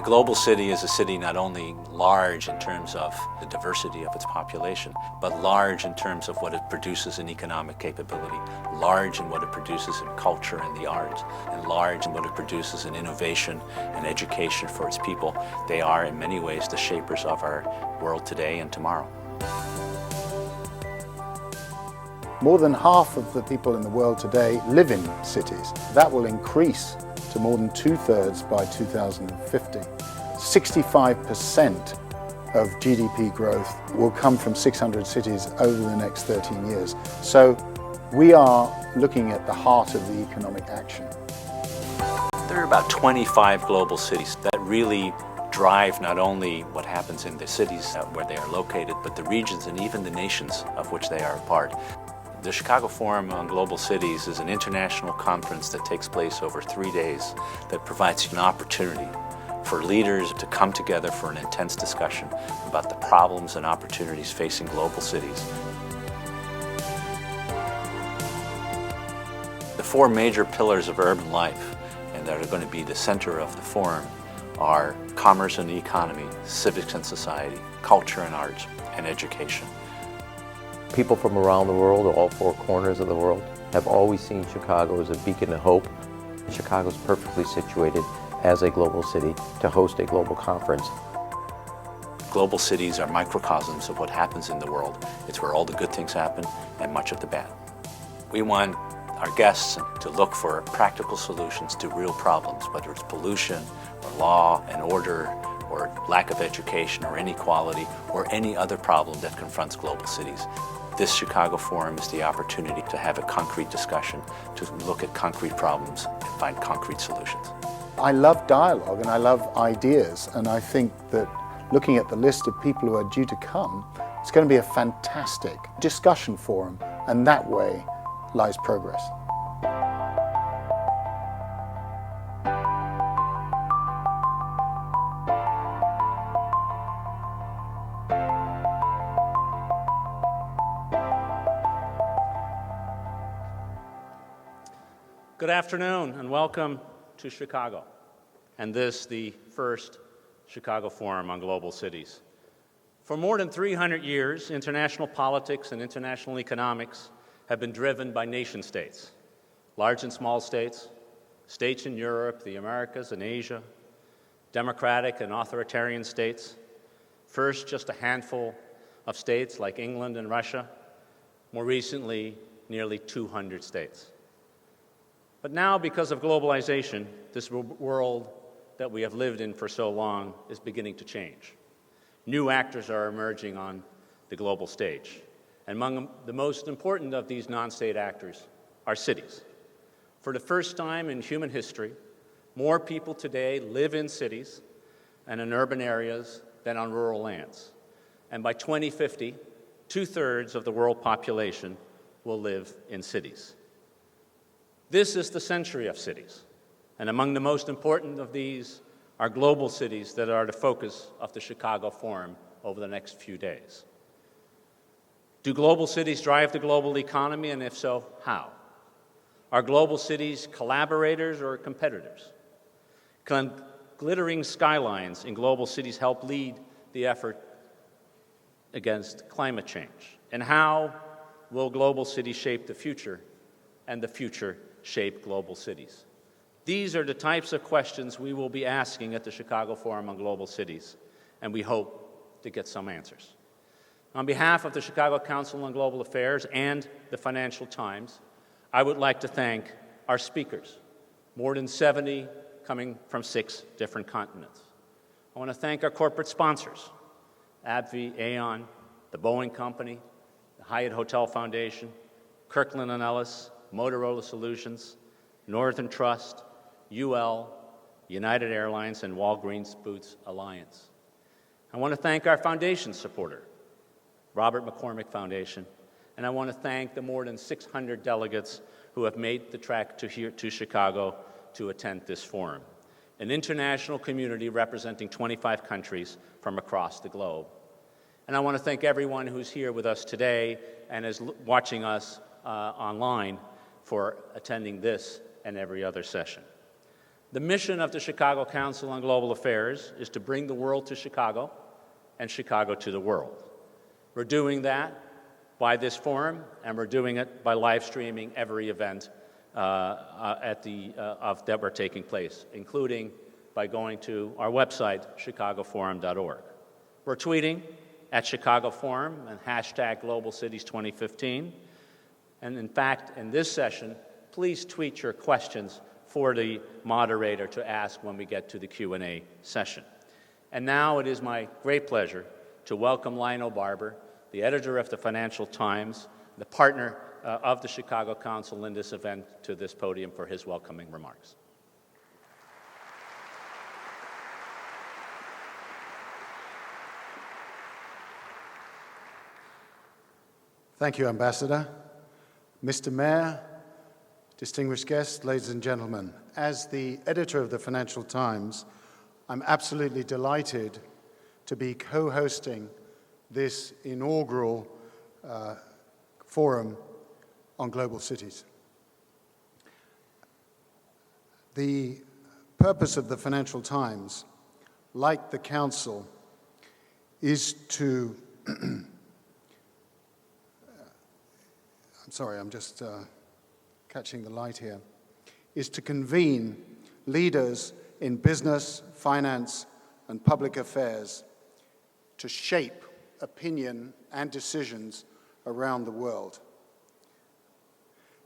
A global city is a city not only large in terms of the diversity of its population, but large in terms of what it produces in economic capability, large in what it produces in culture and the arts, and large in what it produces in innovation and education for its people. They are in many ways the shapers of our world today and tomorrow. More than half of the people in the world today live in cities. That will increase to more than 2/3 by 2050. 65% of GDP growth will come from 600 cities over the next 13 years. So we are looking at the heart of the economic action. There are about 25 global cities that really drive not only what happens in the cities where they are located, but the regions and even the nations of which they are a part. The Chicago Forum on Global Cities is an international conference that takes place over 3 days that provides an opportunity for leaders to come together for an intense discussion about the problems and opportunities facing global cities. The 4 major pillars of urban life, and that are going to be the center of the forum, are commerce and the economy, civics and society, culture and arts, and education. People from around the world, all 4 corners of the world, have always seen Chicago as a beacon of hope. Chicago's perfectly situated as a global city to host a global conference. Global cities are microcosms of what happens in the world. It's where all the good things happen and much of the bad. We want our guests to look for practical solutions to real problems, whether it's pollution or law and order or lack of education or inequality or any other problem that confronts global cities. This Chicago Forum is the opportunity to have a concrete discussion, to look at concrete problems and find concrete solutions. I love dialogue and I love ideas, and I think that looking at the list of people who are due to come, it's going to be a fantastic discussion forum, and that way lies progress. Good afternoon and welcome to Chicago, and this, the first Chicago Forum on Global Cities. For more than 300 years, international politics and international economics have been driven by nation states, large and small states, states in Europe, the Americas, and Asia, democratic and authoritarian states, first just a handful of states like England and Russia, more recently nearly 200 states. But now, because of globalization, this world that we have lived in for so long is beginning to change. New actors are emerging on the global stage. And among the most important of these non-state actors are cities. For the first time in human history, more people today live in cities and in urban areas than on rural lands. And by 2050, 2/3 of the world population will live in cities. This is the century of cities, and among the most important of these are global cities that are the focus of the Chicago Forum over the next few days. Do global cities drive the global economy, and if so, how? Are global cities collaborators or competitors? Can glittering skylines in global cities help lead the effort against climate change? And how will global cities shape the future, and the future shape global cities? These are the types of questions we will be asking at the Chicago Forum on Global Cities, and we hope to get some answers. On behalf of the Chicago Council on Global Affairs and the Financial Times, I would like to thank our speakers, more than 70 coming from 6 different continents. I want to thank our corporate sponsors, AbbVie, Aon, the Boeing Company, the Hyatt Hotel Foundation, Kirkland & Ellis, Motorola Solutions, Northern Trust, UL, United Airlines, and Walgreens Boots Alliance. I want to thank our foundation supporter, Robert McCormick Foundation, and I want to thank the more than 600 delegates who have made the trek to Chicago to attend this forum, an international community representing 25 countries from across the globe. And I want to thank everyone who's here with us today and is watching us online for attending this and every other session. The mission of the Chicago Council on Global Affairs is to bring the world to Chicago and Chicago to the world. We're doing that by this forum, and we're doing it by live streaming every event that were taking place, including by going to our website, chicagoforum.org. We're tweeting at Chicago Forum and hashtag Global Cities 2015. And in fact, in this session, please tweet your questions for the moderator to ask when we get to the Q&A session. And now it is my great pleasure to welcome Lionel Barber, the editor of the Financial Times, the partner of the Chicago Council in this event, to this podium for his welcoming remarks. Thank you, Ambassador. Mr. Mayor, distinguished guests, ladies and gentlemen, as the editor of the Financial Times, I'm absolutely delighted to be co-hosting this inaugural forum on global cities. The purpose of the Financial Times, like the Council, is to I'm sorry, I'm just catching the light here, is to convene leaders in business, finance, and public affairs to shape opinion and decisions around the world.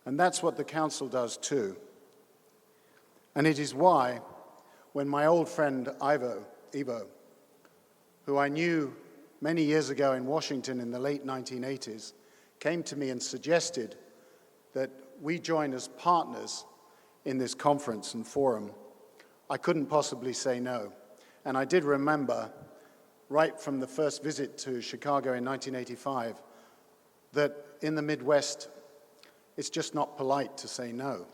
And that's what the Council does too. And it is why, when my old friend Ivo, who I knew many years ago in Washington in the late 1980s, came to me and suggested that we join as partners in this conference and forum, I couldn't possibly say no. And I did remember, right from the first visit to Chicago in 1985, that in the Midwest, it's just not polite to say no.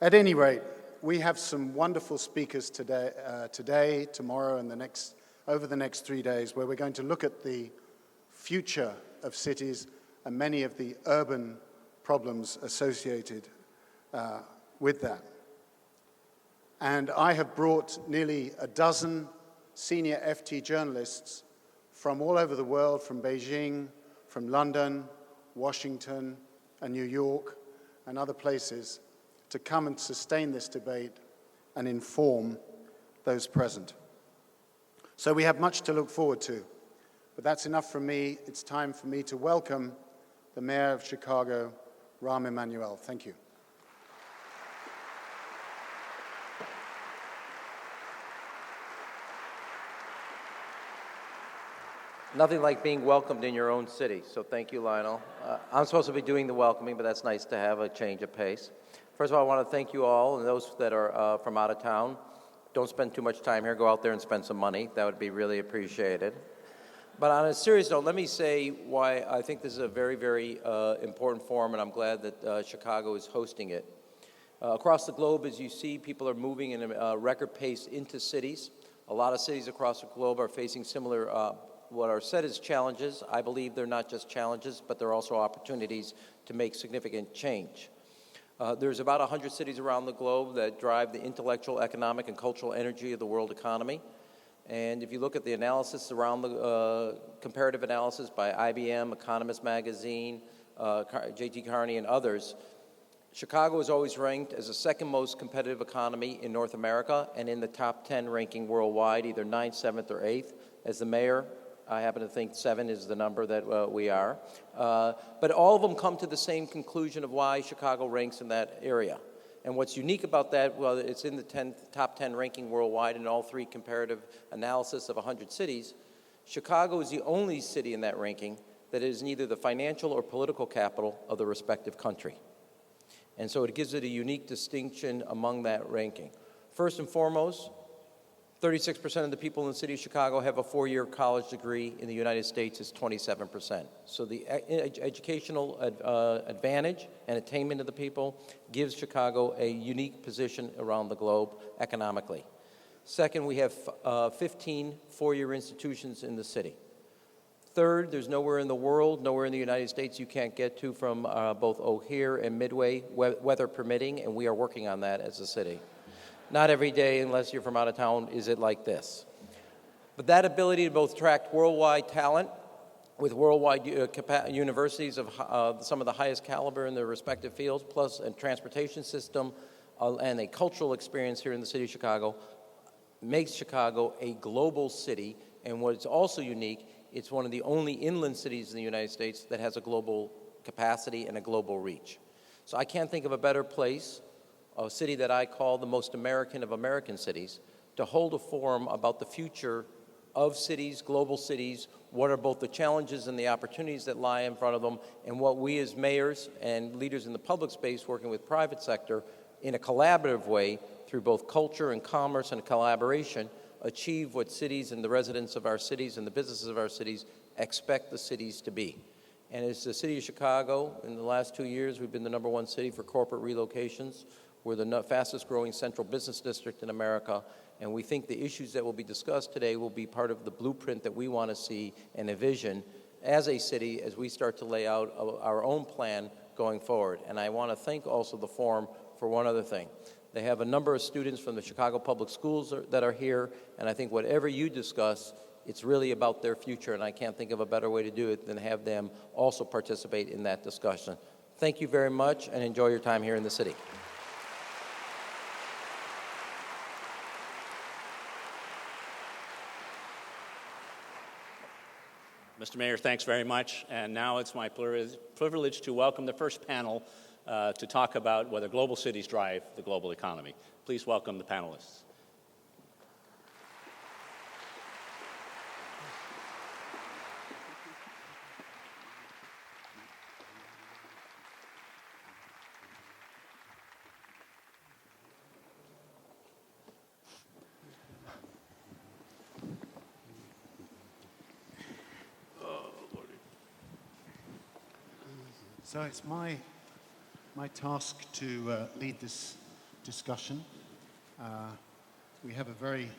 At any rate, we have some wonderful speakers today, tomorrow, and over the next 3 days, where we're going to look at the future of cities and many of the urban problems associated with that. And I have brought nearly a dozen senior FT journalists from all over the world, from Beijing, from London, Washington, and New York, and other places, to come and sustain this debate and inform those present. So we have much to look forward to. But that's enough from me. It's time for me to welcome the Mayor of Chicago, Rahm Emanuel. Thank you. Nothing like being welcomed in your own city, so thank you, Lionel. I'm supposed to be doing the welcoming, but that's nice to have a change of pace. First of all, I want to thank you all, and those that are from out of town. Don't spend too much time here. Go out there and spend some money. That would be really appreciated. But on a serious note, let me say why I think this is a very, very important forum, and I'm glad that Chicago is hosting it. Across the globe, as you see, people are moving in a record pace into cities. A lot of cities across the globe are facing similar, what are said as challenges. I believe they're not just challenges, but they're also opportunities to make significant change. There's about 100 cities around the globe that drive the intellectual, economic, and cultural energy of the world economy. And if you look at the analysis around the comparative analysis by IBM, Economist Magazine, J.T. Carney, and others, Chicago is always ranked as the second most competitive economy in North America and in the top 10 ranking worldwide, either 9th, 7th, or 8th. As the mayor, I happen to think 7 is the number that we are. But all of them come to the same conclusion of why Chicago ranks in that area. And what's unique about that, well, it's in the top 10 ranking worldwide in all 3 comparative analysis of 100 cities. Chicago is the only city in that ranking that is neither the financial or political capital of the respective country. And so it gives it a unique distinction among that ranking. First and foremost, 36% of the people in the city of Chicago have a 4-year college degree. In the United States, it's 27%. So the educational advantage and attainment of the people gives Chicago a unique position around the globe economically. Second, we have 15 4-year institutions in the city. Third, there's nowhere in the world, nowhere in the United States you can't get to from both O'Hare and Midway, weather permitting, and we are working on that as a city. Not every day, unless you're from out of town, is it like this. But that ability to both attract worldwide talent with worldwide universities of some of the highest caliber in their respective fields, plus a transportation system and a cultural experience here in the city of Chicago, makes Chicago a global city. And what's also unique, it's one of the only inland cities in the United States that has a global capacity and a global reach. So I can't think of a better place, a city that I call the most American of American cities, to hold a forum about the future of cities, global cities, what are both the challenges and the opportunities that lie in front of them, and what we as mayors and leaders in the public space working with private sector in a collaborative way through both culture and commerce and collaboration achieve what cities and the residents of our cities and the businesses of our cities expect the cities to be. And as the city of Chicago, in the last 2 years, we've been the #1 city for corporate relocations. We're the fastest growing central business district in America, and we think the issues that will be discussed today will be part of the blueprint that we want to see and envision as a city as we start to lay out our own plan going forward. And I want to thank also the forum for one other thing. They have a number of students from the Chicago Public Schools that are here, and I think whatever you discuss, it's really about their future, and I can't think of a better way to do it than have them also participate in that discussion. Thank you very much, and enjoy your time here in the city. Mr. Mayor, thanks very much. And now it's my privilege to welcome the first panel to talk about whether global cities drive the global economy. Please welcome the panelists. So it's my task to lead this discussion. We have a very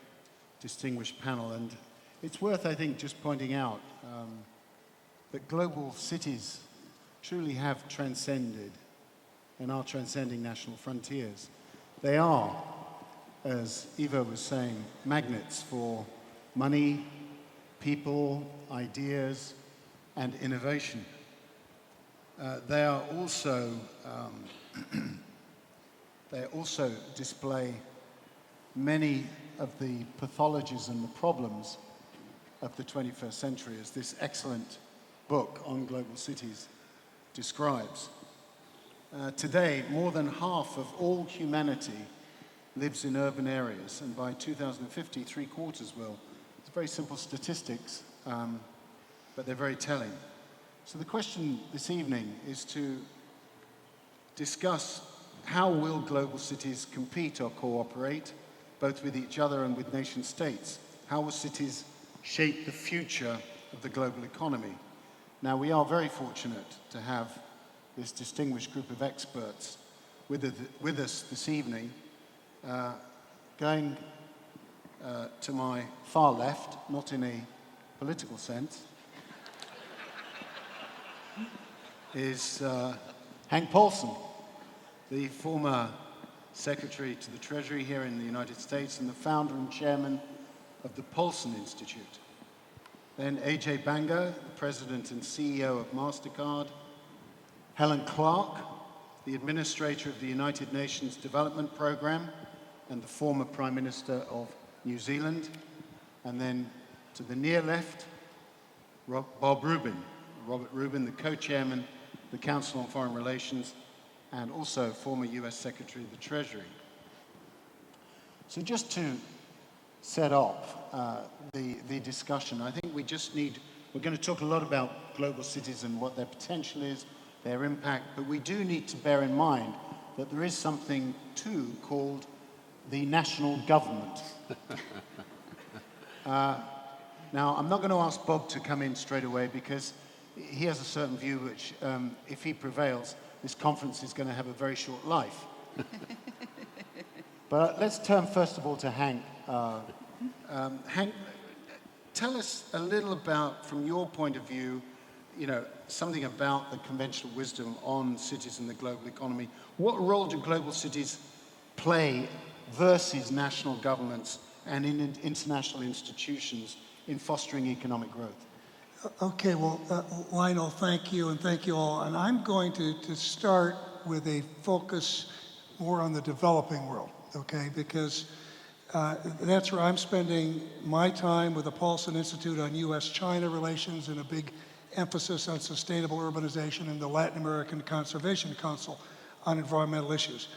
distinguished panel, and it's worth, I think, just pointing out that global cities truly have transcended and are transcending national frontiers. They are, as Eva was saying, magnets for money, people, ideas, and innovation. They also display many of the pathologies and the problems of the 21st century, as this excellent book on global cities describes. Today, more than half of all humanity lives in urban areas, and by 2050, 3/4 will. It's very simple statistics, but they're very telling. So the question this evening is to discuss how will global cities compete or cooperate, both with each other and with nation states? How will cities shape the future of the global economy? Now, we are very fortunate to have this distinguished group of experts with us this evening. Going to my far left, not in a political sense, is Hank Paulson, the former Secretary to the Treasury here in the United States and the founder and chairman of the Paulson Institute. Then Ajay Banga, the President and CEO of MasterCard. Helen Clark, the Administrator of the United Nations Development Programme and the former Prime Minister of New Zealand. And then to the near left, Robert Rubin, the Co-Chairman of the Council on Foreign Relations and also former US Secretary of the Treasury. So just to set up the discussion, I think we're going to talk a lot about global cities and what their potential is, their impact, but we do need to bear in mind that there is something too called the national government. Now, I'm not going to ask Bob to come in straight away because he has a certain view which, if he prevails, this conference is going to have a very short life. But let's turn first of all to Hank. Hank, tell us a little about, from your point of view, something about the conventional wisdom on cities in the global economy. What role do global cities play versus national governments and in international institutions in fostering economic growth? Okay, well, Lionel, thank you, and thank you all. And I'm going to start with a focus more on the developing world, okay? Because that's where I'm spending my time with the Paulson Institute on U.S.-China relations and a big emphasis on sustainable urbanization and the Latin American Conservation Council on environmental issues.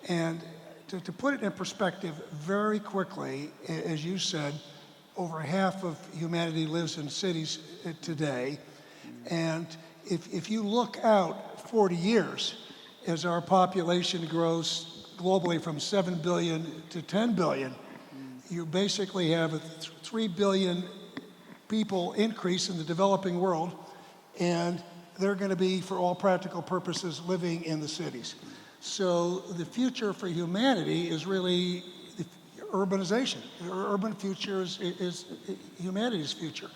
And to put it in perspective very quickly, as you said, over half of humanity lives in cities today. And if you look out 40 years, as our population grows globally from 7 billion to 10 billion, you basically have a 3 billion people increase in the developing world, and they're going to be, for all practical purposes, living in the cities. So the future for humanity is really urbanization. The urban future is humanity's future.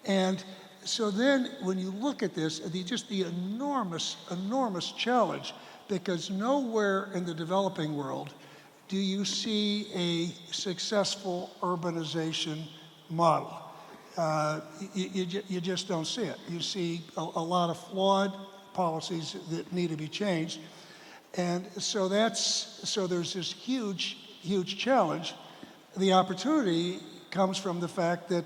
And so then when you look at this, just the enormous, enormous challenge, because nowhere in the developing world do you see a successful urbanization model. You just don't see it. You see a lot of flawed policies that need to be changed. And so there's this huge, huge challenge. The opportunity comes from the fact that,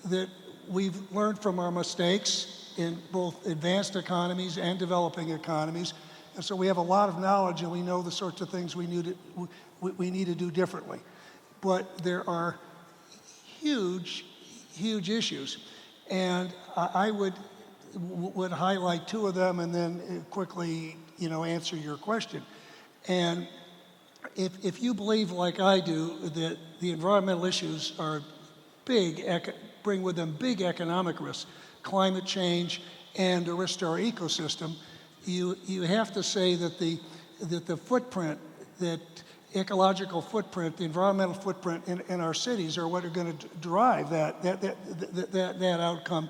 that we've learned from our mistakes in both advanced economies and developing economies. And so we have a lot of knowledge, and we know the sorts of things we need to do differently. But there are huge, huge issues. And I would highlight two of them and then quickly, answer your question. And if you believe, like I do, that the environmental issues are big, bring with them big economic risks, climate change and a risk to our ecosystem, you have to say that the footprint, that ecological footprint, the environmental footprint in our cities are what are going to drive that outcome.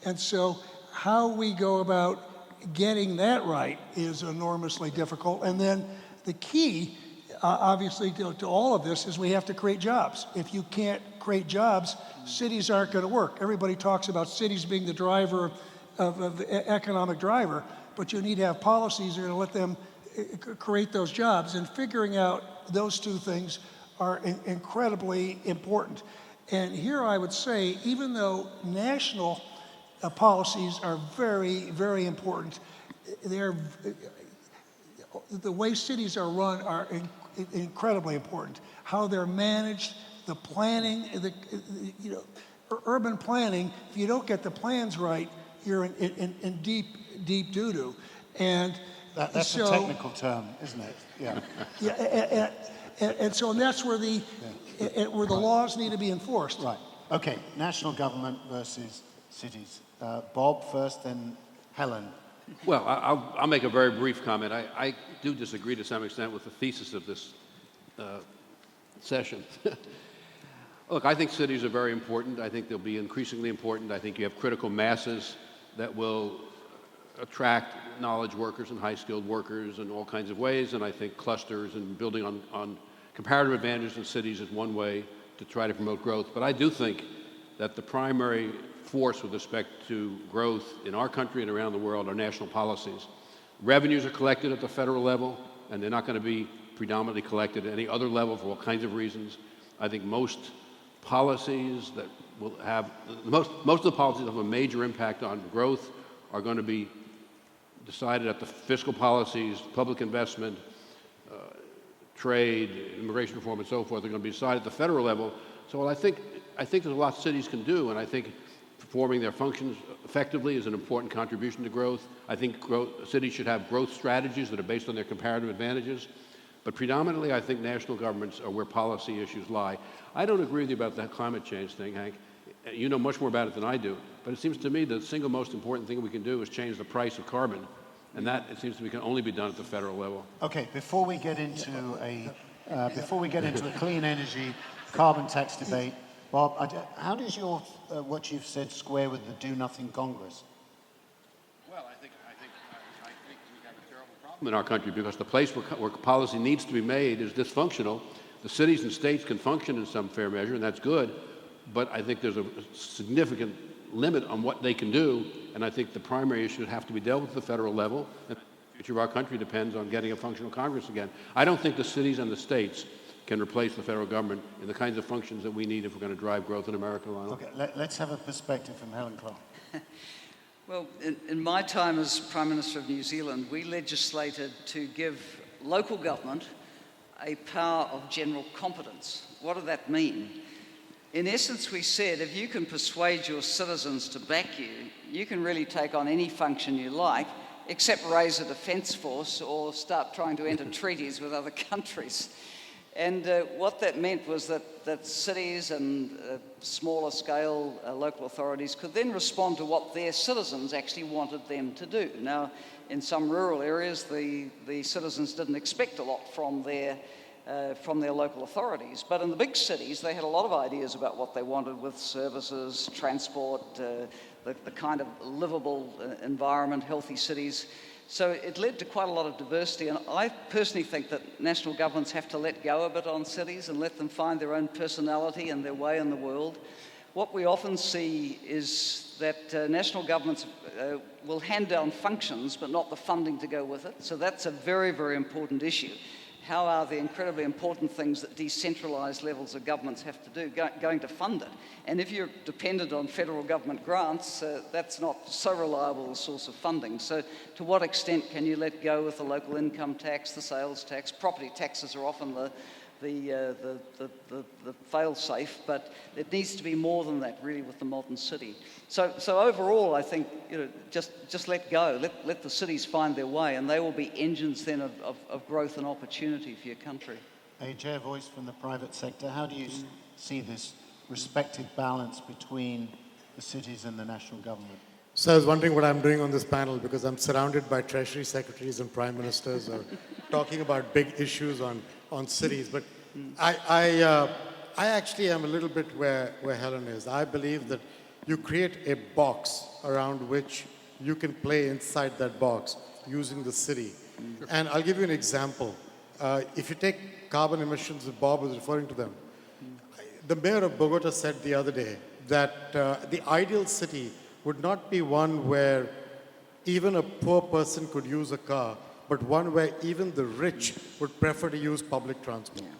And so how we go about getting that right is enormously difficult. And then the key, obviously, to all of this is we have to create jobs. If you can't create jobs, cities aren't going to work. Everybody talks about cities being the driver of economic driver, but you need to have policies that are going to let them create those jobs. And figuring out those two things are incredibly important. And here I would say, even though national policies are very, very important, the way cities are run are incredibly important. How they're managed, the planning, urban planning. If you don't get the plans right, you're in deep, deep doo-doo. And that's a technical term, isn't it? Yeah. Yeah, and so that's where the laws need to be enforced. Right. Okay. National government versus cities. Bob first, then Helen. Well, I'll make a very brief comment. I do disagree to some extent with the thesis of this session. Look, I think cities are very important. I think they'll be increasingly important. I think you have critical masses that will attract knowledge workers and high-skilled workers in all kinds of ways, and I think clusters and building on comparative advantages in cities is one way to try to promote growth. But I do think that the primary force with respect to growth in our country and around the world are national policies. Revenues are collected at the federal level, and they're not going to be predominantly collected at any other level for all kinds of reasons. I think most policies that will have, most of the policies that have a major impact on growth are going to be decided at the fiscal policies, public investment, trade, immigration reform, and so forth. They're going to be decided at the federal level. So I think there's a lot cities can do, and I think performing their functions effectively is an important contribution to growth. I think cities should have growth strategies that are based on their comparative advantages. But predominantly, I think national governments are where policy issues lie. I don't agree with you about that climate change thing, Hank. You know much more about it than I do. But it seems to me the single most important thing we can do is change the price of carbon. And that, it seems to me, can only be done at the federal level. Okay, before we get into a clean energy carbon tax debate, Bob, how does your what you've said square with the Do Nothing Congress? Well, I think we have a terrible problem in our country because the place where policy needs to be made is dysfunctional. The cities and states can function in some fair measure, and that's good, but I think there's a significant limit on what they can do, and I think the primary issue would have to be dealt with at the federal level, and the future of our country depends on getting a functional Congress again. I don't think the cities and the states can replace the federal government in the kinds of functions that we need if we're going to drive growth in America, Lionel. Okay, let's have a perspective from Helen Clark. Well, in my time as Prime Minister of New Zealand, we legislated to give local government a power of general competence. What did that mean? In essence, we said if you can persuade your citizens to back you, you can really take on any function you like, except raise a defence force or start trying to enter treaties with other countries. And what that meant was that cities and smaller scale local authorities could then respond to what their citizens actually wanted them to do. Now, in some rural areas, the citizens didn't expect a lot from their local authorities. But in the big cities, they had a lot of ideas about what they wanted with services, transport, the kind of livable environment, healthy cities. So it led to quite a lot of diversity, and I personally think that national governments have to let go a bit on cities and let them find their own personality and their way in the world. What we often see is that national governments will hand down functions but not the funding to go with it, so that's a very, very important issue. How are the incredibly important things that decentralised levels of governments have to do going to fund it? And if you're dependent on federal government grants, that's not so reliable a source of funding. So to what extent can you let go with the local income tax, the sales tax? Property taxes are often the fail-safe, but it needs to be more than that, really, with the modern city. So overall, I think, just let go. Let the cities find their way, and they will be engines then of growth and opportunity for your country. Ajay, a voice from the private sector. How do you see this respective balance between the cities and the national government? So I was wondering what I'm doing on this panel because I'm surrounded by Treasury secretaries and prime ministers or talking about big issues on cities. But I actually am a little bit where Helen is. I believe that you create a box around which you can play inside that box using the city. And I'll give you an example. If you take carbon emissions, that Bob was referring to them, the mayor of Bogota said the other day that the ideal city would not be one where even a poor person could use a car, but one where even the rich would prefer to use public transport. Yeah.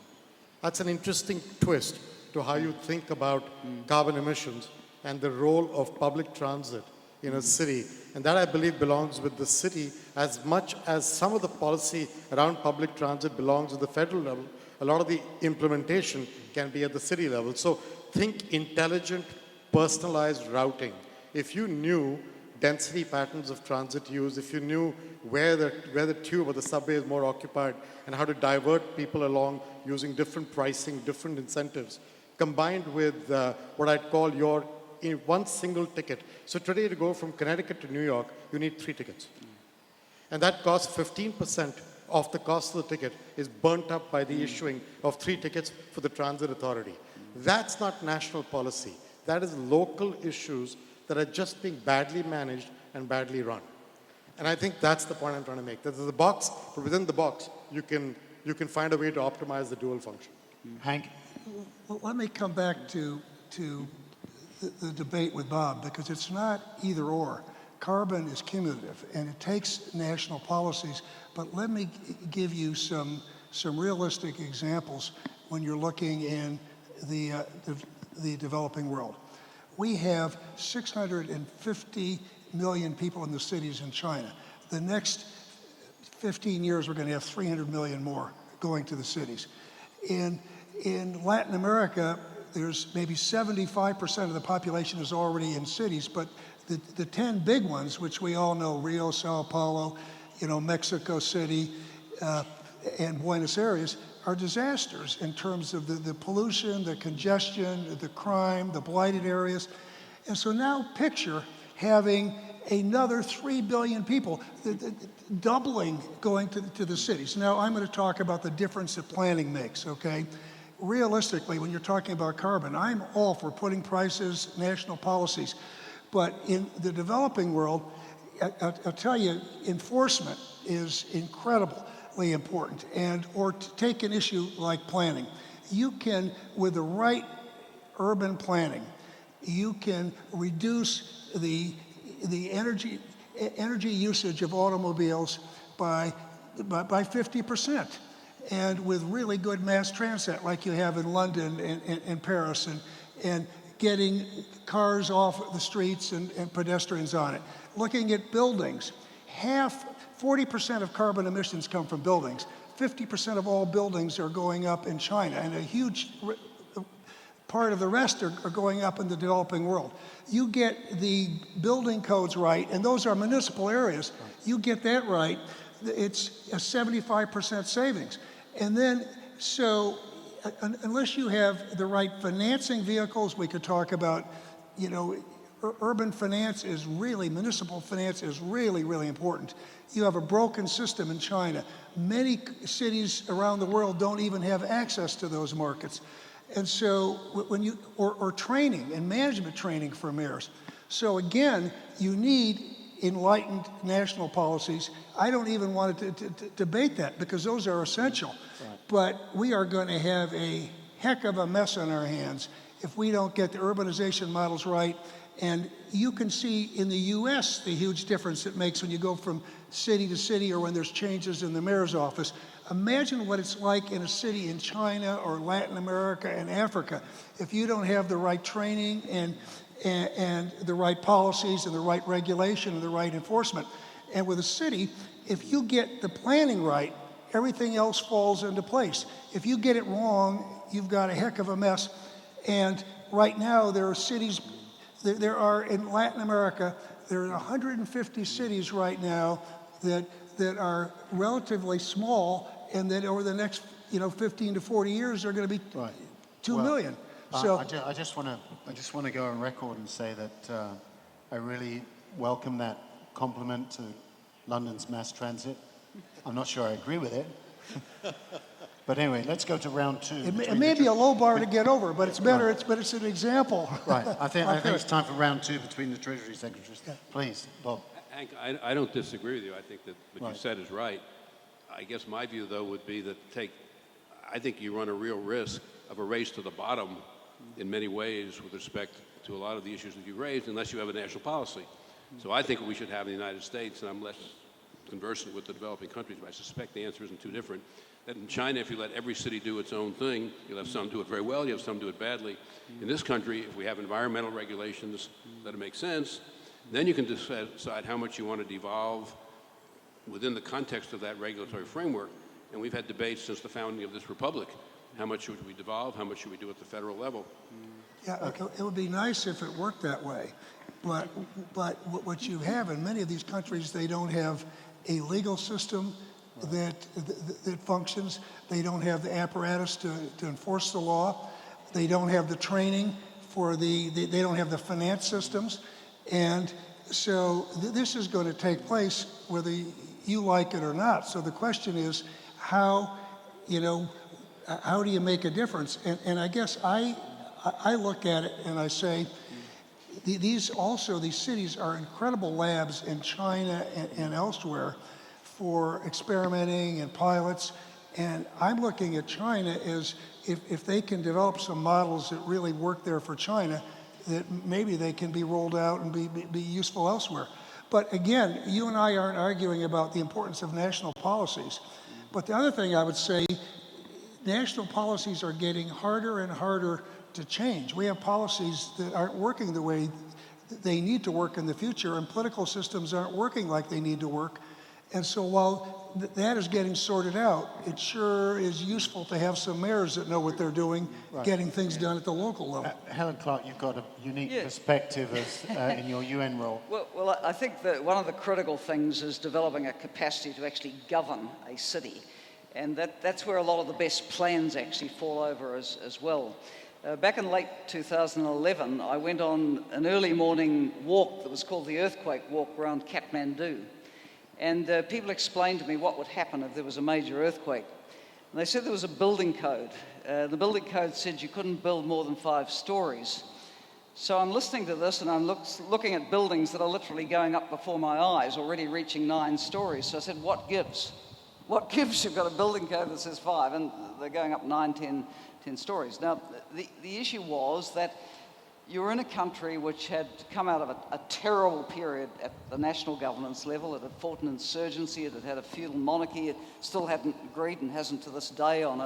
That's an interesting twist to how you think about carbon emissions and the role of public transit in a city. And that, I believe, belongs with the city as much as some of the policy around public transit belongs at the federal level. A lot of the implementation can be at the city level. So think intelligent, personalized routing. If you knew density patterns of transit use, if you knew where the tube or the subway is more occupied and how to divert people along using different pricing, different incentives, combined with what I'd call your in one single ticket. So today to go from Connecticut to New York, you need 3 tickets. And that costs 15% of the cost of the ticket is burnt up by the issuing of 3 tickets for the transit authority. That's not national policy. That is local issues that are just being badly managed and badly run. And I think that's the point I'm trying to make. That there's a box, but within the box, you can find a way to optimize the dual function. Hank? Well, let me come back to the debate with Bob, because it's not either or. Carbon is cumulative, and it takes national policies. But let me give you some realistic examples when you're looking in the developing world. We have 650 million people in the cities in China. The next 15 years, we're going to have 300 million more going to the cities. In Latin America, there's maybe 75% of the population is already in cities, but the 10 big ones, which we all know, Rio, Sao Paulo, Mexico City, and Buenos Aires, are disasters in terms of the pollution, the congestion, the crime, the blighted areas. And so now picture having another 3 billion people, doubling going to the cities. Now I'm going to talk about the difference that planning makes, okay? realistically, when you're talking about carbon, I'm all for putting prices, national policies. But in the developing world, I'll tell you, enforcement is incredibly important. Or to take an issue like planning. You can, with the right urban planning, you can reduce the energy usage of automobiles by 50%. And with really good mass transit like you have in London and Paris, and getting cars off the streets and pedestrians on it. Looking at buildings, 40% of carbon emissions come from buildings. 50% of all buildings are going up in China, and a huge part of the rest are going up in the developing world. You get the building codes right, and those are municipal areas. You get that right, it's a 75% savings. And then, so unless you have the right financing vehicles, we could talk about, urban finance is really, municipal finance is really, really important. You have a broken system in China. Many cities around the world don't even have access to those markets. And so when you, or training and management training for mayors. So again, you need enlightened national policies. I don't even want to debate that because those are essential. Right. But we are going to have a heck of a mess on our hands if we don't get the urbanization models right. And you can see in the US the huge difference it makes when you go from city to city or when there's changes in the mayor's office. Imagine what it's like in a city in China or Latin America and Africa if you don't have the right training and the right policies and the right regulation and the right enforcement. And with a city, if you get the planning right, everything else falls into place. If you get it wrong, you've got a heck of a mess. And right now, there are cities, there are in Latin America, there are 150 cities right now that are relatively small and that over the next 15 to 40 years are going to be 2 million. So I just want to go on record and say that I really welcome that compliment to London's mass transit. I'm not sure I agree with it. But anyway, let's go to round two. It may be a low bar to get over, but it's better. Right. But it's an example. Right. I think it's time for round two between the Treasury secretaries. Yeah. Please, Bob. Hank, I don't disagree with you. I think that what you said is right. I guess my view, though, would be that I think you run a real risk of a race to the bottom in many ways with respect to a lot of the issues that you raised, unless you have a national policy. So I think what we should have in the United States, and I'm less conversant with the developing countries, but I suspect the answer isn't too different, that in China, if you let every city do its own thing, you'll have some do it very well, you have some do it badly. In this country, if we have environmental regulations that make sense, then you can decide how much you want to devolve within the context of that regulatory framework. And we've had debates since the founding of this republic. How much should we devolve? How much should we do at the federal level? Yeah, it would be nice if it worked that way. But what you have in many of these countries, they don't have a legal system that functions. They don't have the apparatus to enforce the law. They don't have the training they don't have the finance systems. And so this is going to take place whether you like it or not. So the question is, how do you make a difference? And I guess I look at it and I say, these cities are incredible labs in China and elsewhere for experimenting and pilots. And I'm looking at China as if they can develop some models that really work there for China, that maybe they can be rolled out and be useful elsewhere. But again, you and I aren't arguing about the importance of national policies. But the other thing I would say, national policies are getting harder and harder to change. We have policies that aren't working the way they need to work in the future, and political systems aren't working like they need to work. And so while that is getting sorted out, it sure is useful to have some mayors that know what they're doing, getting things done at the local level. Helen Clark, you've got a unique perspective in your UN role. Well, I think that one of the critical things is developing a capacity to actually govern a city. And that's where a lot of the best plans actually fall over as well. Back in late 2011, I went on an early morning walk that was called the Earthquake Walk around Kathmandu. And people explained to me what would happen if there was a major earthquake. And they said there was a building code. The building code said you couldn't build more than 5 stories. So I'm listening to this and I'm looking at buildings that are literally going up before my eyes, already reaching 9 stories. So I said, what gives? What gives? You've got a building code that says 5 and they're going up 9, 10 stories. Now, the issue was that you're in a country which had come out of a terrible period at the national governance level. It had fought an insurgency, it had had a feudal monarchy, it still hadn't agreed and hasn't to this day on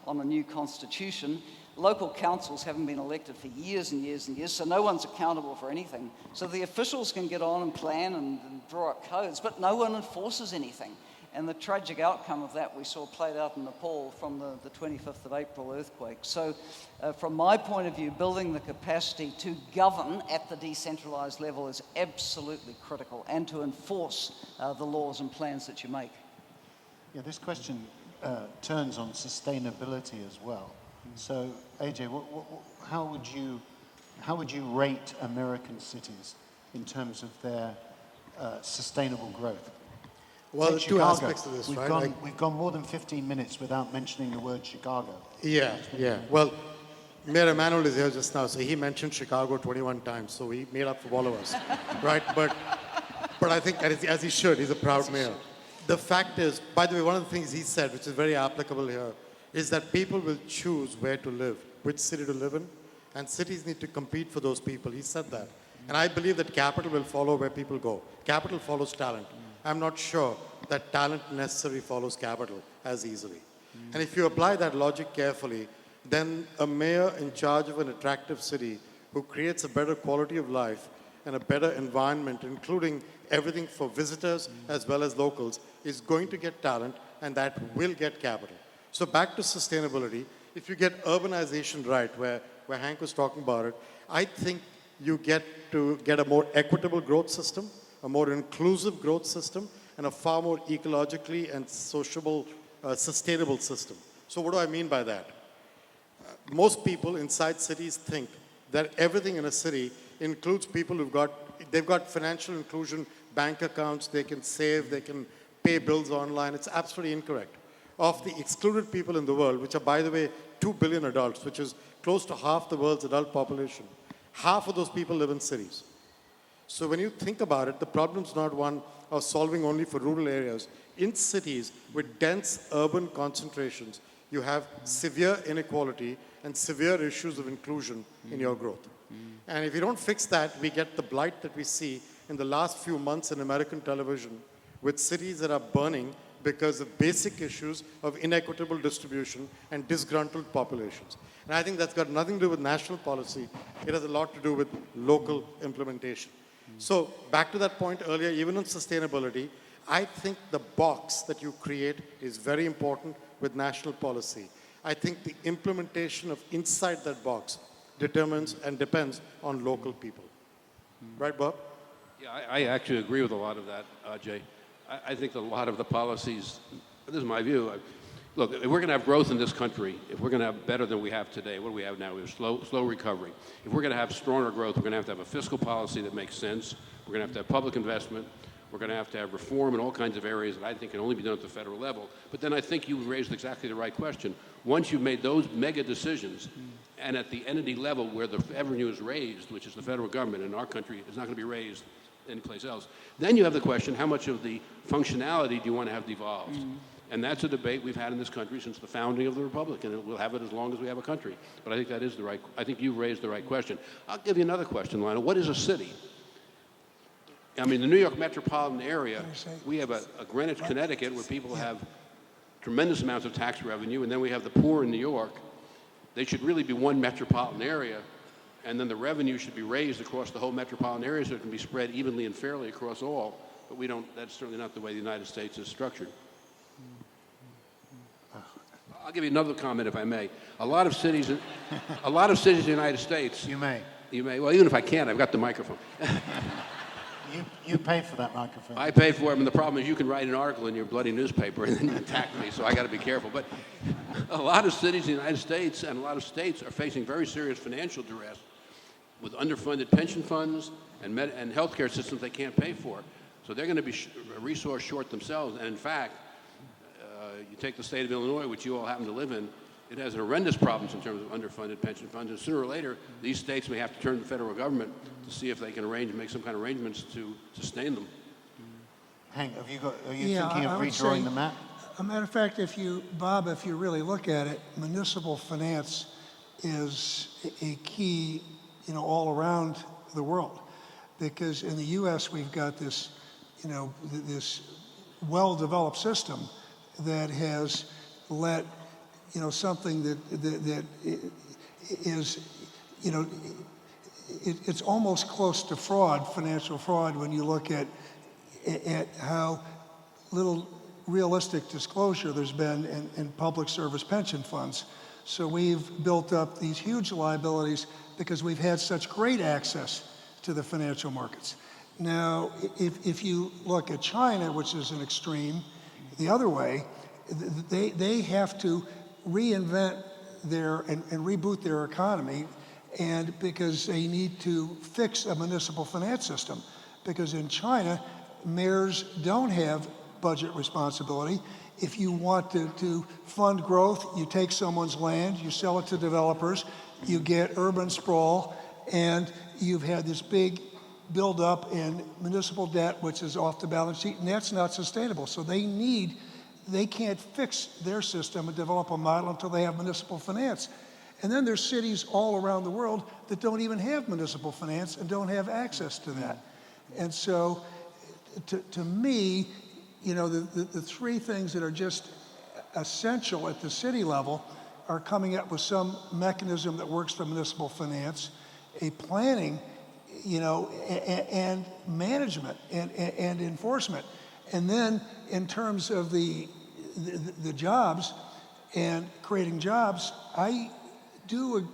a new constitution. Local councils haven't been elected for years and years and years, so no one's accountable for anything. So the officials can get on and plan and draw up codes, but no one enforces anything. And the tragic outcome of that we saw played out in Nepal from the 25th of April earthquake. So from my point of view, building the capacity to govern at the decentralized level is absolutely critical, and to enforce the laws and plans that you make. Yeah, this question turns on sustainability as well. So, Ajay, how would you rate American cities in terms of their sustainable growth? Well, Take two Chicago. aspects to this, right? We've gone more than 15 minutes without mentioning the word Chicago. Yeah. Well, Mayor Emanuel is here just now, so he mentioned Chicago 21 times, so he made up for all of us, right? But I think, as he should, he's a proud mayor. The fact is, by the way, one of the things he said, which is very applicable here, is that people will choose where to live, which city to live in, and cities need to compete for those people. He said that. And I believe that capital will follow where people go. Capital follows talent. I'm not sure that talent necessarily follows capital as easily. And if you apply that logic carefully, then a mayor in charge of an attractive city who creates a better quality of life and a better environment, including everything for visitors as well as locals, is going to get talent, and that will get capital. So back to sustainability, if you get urbanization right, where Hank was talking about it, I think you get a more equitable growth system, a more inclusive growth system, and a far more ecologically and sociable, sustainable system. So what do I mean by that? Most people inside cities think that everything in a city includes people they've got financial inclusion, bank accounts, they can save, they can pay bills online. It's absolutely incorrect. Of the excluded people in the world, which are, by the way, 2 billion adults, which is close to half the world's adult population, half of those people live in cities. So when you think about it, the problem's not one of solving only for rural areas. In cities with dense urban concentrations, you have severe inequality and severe issues of inclusion in your growth. And if you don't fix that, we get the blight that we see in the last few months in American television, with cities that are burning because of basic issues of inequitable distribution and disgruntled populations. And I think that's got nothing to do with national policy. It has a lot to do with local implementation. So back to that point earlier, even on sustainability, I think the box that you create is very important with national policy. I think the implementation of inside that box determines and depends on local people. Right, Bob? Yeah, I actually agree with a lot of that, Ajay. I think a lot of the policies, this is my view. Look, if we're going to have growth in this country, if we're going to have better than we have today, what do we have now? We have slow recovery. If we're going to have stronger growth, we're going to have a fiscal policy that makes sense. We're going to have public investment. We're going to have reform in all kinds of areas that I think can only be done at the federal level. But then I think you raised exactly the right question. Once you've made those mega decisions, and at the entity level where the revenue is raised, which is the federal government in our country, is not going to be raised anyplace else, then you have the question, how much of the functionality do you want to have devolved? And that's a debate we've had in this country since the founding of the Republic, and we'll have it as long as we have a country. But I think that is I think you've raised the right question. I'll give you another question, Lionel. What is a city? I mean, the New York metropolitan area, we have a Greenwich, Connecticut, where people have tremendous amounts of tax revenue, and then we have the poor in New York. They should really be one metropolitan area, and then the revenue should be raised across the whole metropolitan area so it can be spread evenly and fairly across all. But we don't, that's certainly not the way the United States is structured. I'll give you another comment, if I may. A lot of cities in the United States... You may. Well, even if I can't, I've got the microphone. You pay for that microphone. I pay for it, and the problem is you can write an article in your bloody newspaper and then you attack me, so I got to be careful. But a lot of cities in the United States and a lot of states are facing very serious financial duress with underfunded pension funds and healthcare systems they can't pay for. So they're going to be resource short themselves. And in fact, You take the state of Illinois, which you all happen to live in, it has horrendous problems in terms of underfunded pension funds, and sooner or later, these states may have to turn to the federal government to see if they can make some kind of arrangements to sustain them. Hank, are you Yeah, thinking I of would redrawing say- the map? A matter of fact, Bob, if you really look at it, municipal finance is a key, all around the world. Because in the U.S. we've got this, this well-developed system that has let, something that is, it's almost close to fraud, financial fraud, when you look at how little realistic disclosure there's been in public service pension funds. So we've built up these huge liabilities because we've had such great access to the financial markets. Now, if you look at China, which is an extreme, the other way, they have to reinvent and reboot their economy, and because they need to fix a municipal finance system. Because in China, mayors don't have budget responsibility. If you want to fund growth, you take someone's land, you sell it to developers, you get urban sprawl, and you've had this big buildup in municipal debt, which is off the balance sheet, and that's not sustainable. So they can't fix their system and develop a model until they have municipal finance. And then there's cities all around the world that don't even have municipal finance and don't have access to that. And so, to me, the three things that are just essential at the city level are coming up with some mechanism that works for municipal finance, a planning, and management and enforcement. And then in terms of the jobs and creating jobs, I do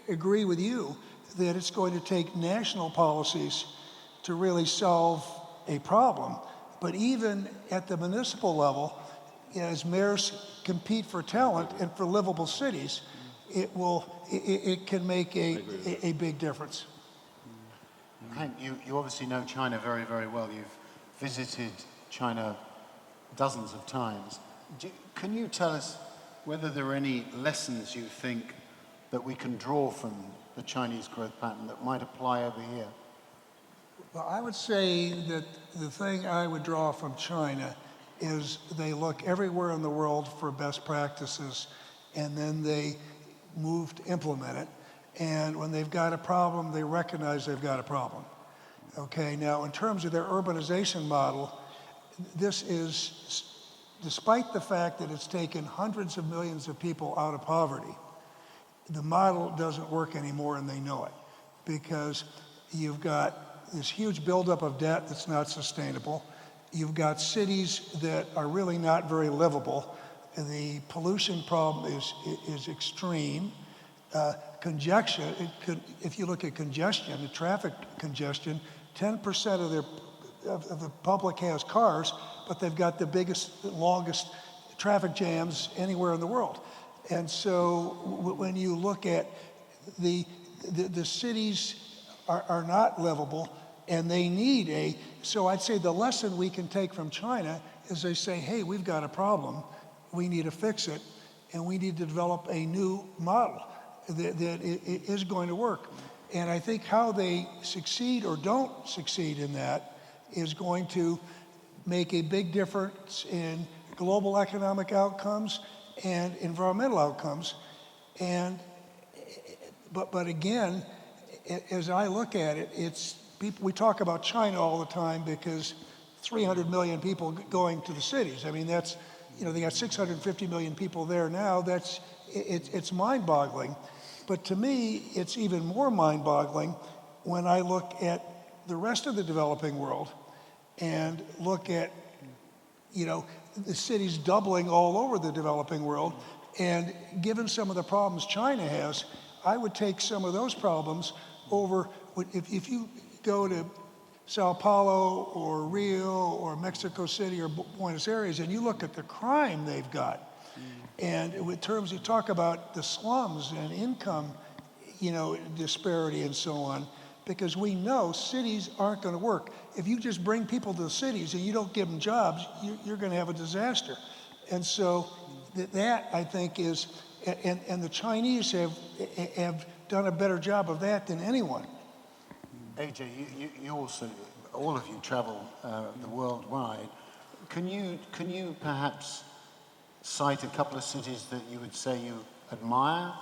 agree with you that it's going to take national policies to really solve a problem. But even at the municipal level, as mayors compete for talent and for livable cities, it can make a big difference. Hank, you obviously know China very, very well. You've visited China dozens of times. Can you tell us whether there are any lessons you think that we can draw from the Chinese growth pattern that might apply over here? Well, I would say that the thing I would draw from China is they look everywhere in the world for best practices, and then they move to implement it. And when they've got a problem, they recognize they've got a problem. Okay, now in terms of their urbanization model, this is, despite the fact that it's taken hundreds of millions of people out of poverty, the model doesn't work anymore, and they know it, because you've got this huge buildup of debt that's not sustainable. You've got cities that are really not very livable. The pollution problem is extreme. Congestion, if you look at congestion, the traffic congestion, 10% of the public has cars, but they've got the biggest, longest traffic jams anywhere in the world. And so when you look at the cities are not livable, and they need so I'd say the lesson we can take from China is they say, hey, we've got a problem, we need to fix it, and we need to develop a new model that is going to work. And I think how they succeed or don't succeed in that is going to make a big difference in global economic outcomes and environmental outcomes. But again, as I look at it, we talk about China all the time because 300 million people going to the cities. I mean, that's, they got 650 million people there now. It's mind-boggling. But to me, it's even more mind-boggling when I look at the rest of the developing world and look at, the cities doubling all over the developing world. And given some of the problems China has, I would take some of those problems over, if you go to Sao Paulo or Rio or Mexico City or Buenos Aires and you look at the crime they've got, and in terms you talk about the slums and income, disparity and so on, because we know cities aren't going to work. If you just bring people to the cities and you don't give them jobs, you're going to have a disaster. And so that, I think, is, and the Chinese have done a better job of that than anyone. Ajay, you also, all of you travel the worldwide. Can you perhaps cite a couple of cities that you would say you admire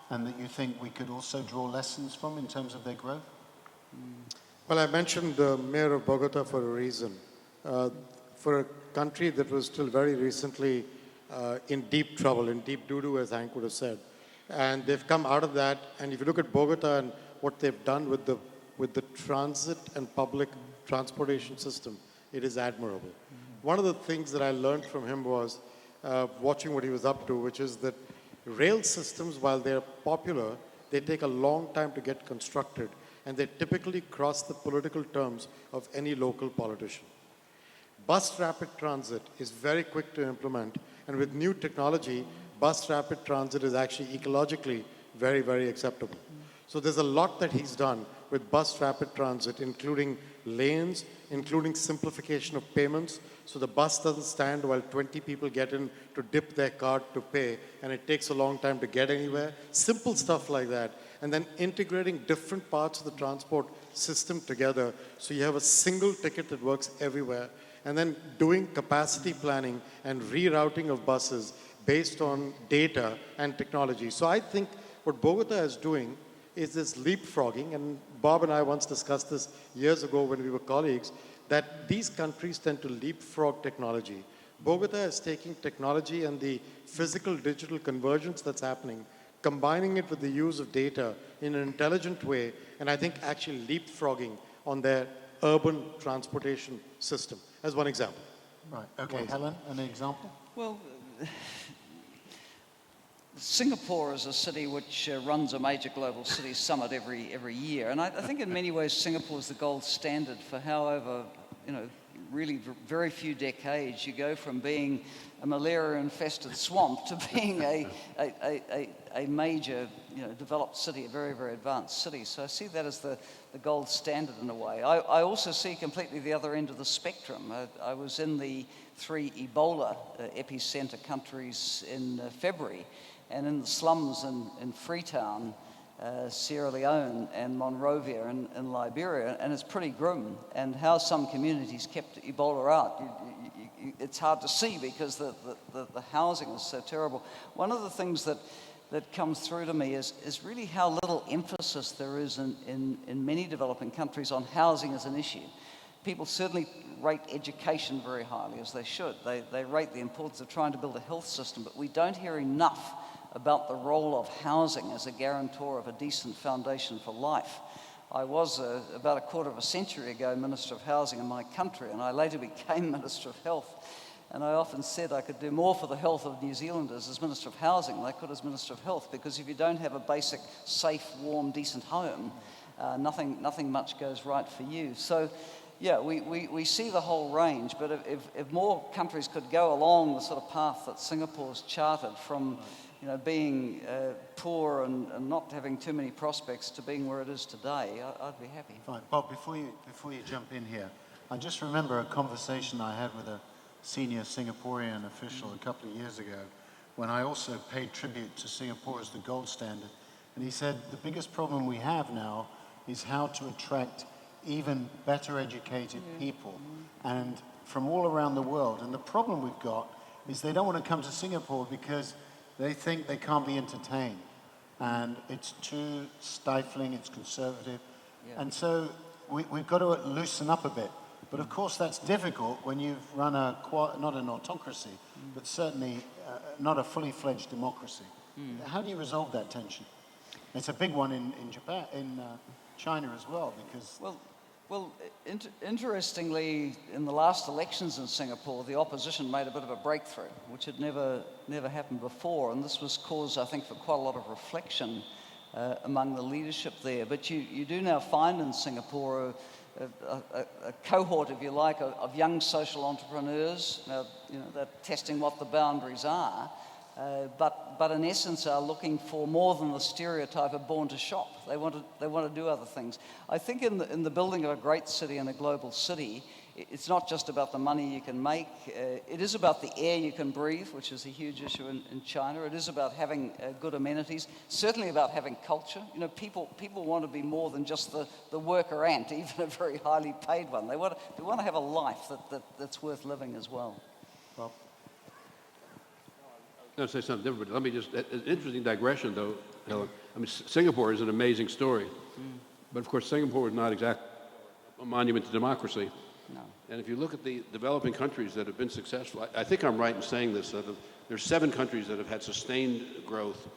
and that you think we could also draw lessons from in terms of their growth? Well, I mentioned the mayor of Bogota for a reason. For a country that was still very recently in deep trouble, in deep doo-doo, as Hank would have said. And they've come out of that, and if you look at Bogota and what they've done with the transit and public transportation system, it is admirable. One of the things that I learned from him was watching what he was up to, which is that rail systems, while they're popular, they take a long time to get constructed, and they typically cross the political terms of any local politician. Bus rapid transit is very quick to implement, and with new technology, bus rapid transit is actually ecologically very, very acceptable. So there's a lot that he's done with bus rapid transit, including lanes, including simplification of payments, so the bus doesn't stand while 20 people get in to dip their card to pay, and it takes a long time to get anywhere. Simple stuff like that. And then integrating different parts of the transport system together, so you have a single ticket that works everywhere. And then doing capacity planning and rerouting of buses based on data and technology. So I think what Bogota is doing is this leapfrogging, and Bob and I once discussed this years ago when we were colleagues, that these countries tend to leapfrog technology. Bogota is taking technology and the physical digital convergence that's happening, combining it with the use of data in an intelligent way, and I think actually leapfrogging on their urban transportation system, as one example. Right, okay, Helen, an example? Well, Singapore is a city which runs a major global city summit every year, and I think in many ways Singapore is the gold standard for how over, really very few decades you go from being a malaria-infested swamp to being a major, developed city, a very, very advanced city. So I see that as the gold standard in a way. I also see completely the other end of the spectrum. I was in the 3 Ebola epicenter countries in February, and in the slums in Freetown, Sierra Leone and Monrovia in Liberia, and it's pretty grim. And how some communities kept Ebola out, it's hard to see because the housing is so terrible. One of the things that comes through to me is really how little emphasis there is in many developing countries on housing as an issue. People certainly rate education very highly, as they should. They rate the importance of trying to build a health system, but we don't hear enough about the role of housing as a guarantor of a decent foundation for life. I was, about a quarter of a century ago, Minister of Housing in my country, and I later became Minister of Health. And I often said I could do more for the health of New Zealanders as Minister of Housing than I could as Minister of Health, because if you don't have a basic, safe, warm, decent home, nothing much goes right for you. So, yeah, we see the whole range, but if more countries could go along the sort of path that Singapore's charted from being poor and not having too many prospects to being where it is today, I'd be happy. Fine. Bob, before you jump in here, I just remember a conversation I had with a senior Singaporean official a couple of years ago when I also paid tribute to Singapore as the gold standard. And he said, the biggest problem we have now is how to attract even better educated people and from all around the world. And the problem we've got is they don't want to come to Singapore because they think they can't be entertained, and it's too stifling, it's conservative. Yeah. And so we've got to loosen up a bit. But of course that's difficult when you've run not an autocracy, but certainly not a fully fledged democracy. How do you resolve that tension? It's a big one in Japan, in China as well, because... Well, interestingly, in the last elections in Singapore, the opposition made a bit of a breakthrough, which had never happened before, and this was cause, I think, for quite a lot of reflection among the leadership there. But you do now find in Singapore a cohort, if you like, of young social entrepreneurs. Now, they're testing what the boundaries are, but in essence are looking for more than the stereotype of born to shop. They want to do other things. I think in the building of a great city and a global city, it's not just about the money you can make. It is about the air you can breathe, which is a huge issue in China. It is about having good amenities, certainly about having culture. You know, people want to be more than just the worker ant, even a very highly paid one. They want to have a life that's worth living as well. Bob? I'm going to say something different, but let me just, an interesting digression though, Helen. I mean, Singapore is an amazing story, but of course Singapore is not exactly a monument to democracy. No. And if you look at the developing countries that have been successful, I think I'm right in saying this, that there's 7 countries that have had sustained growth,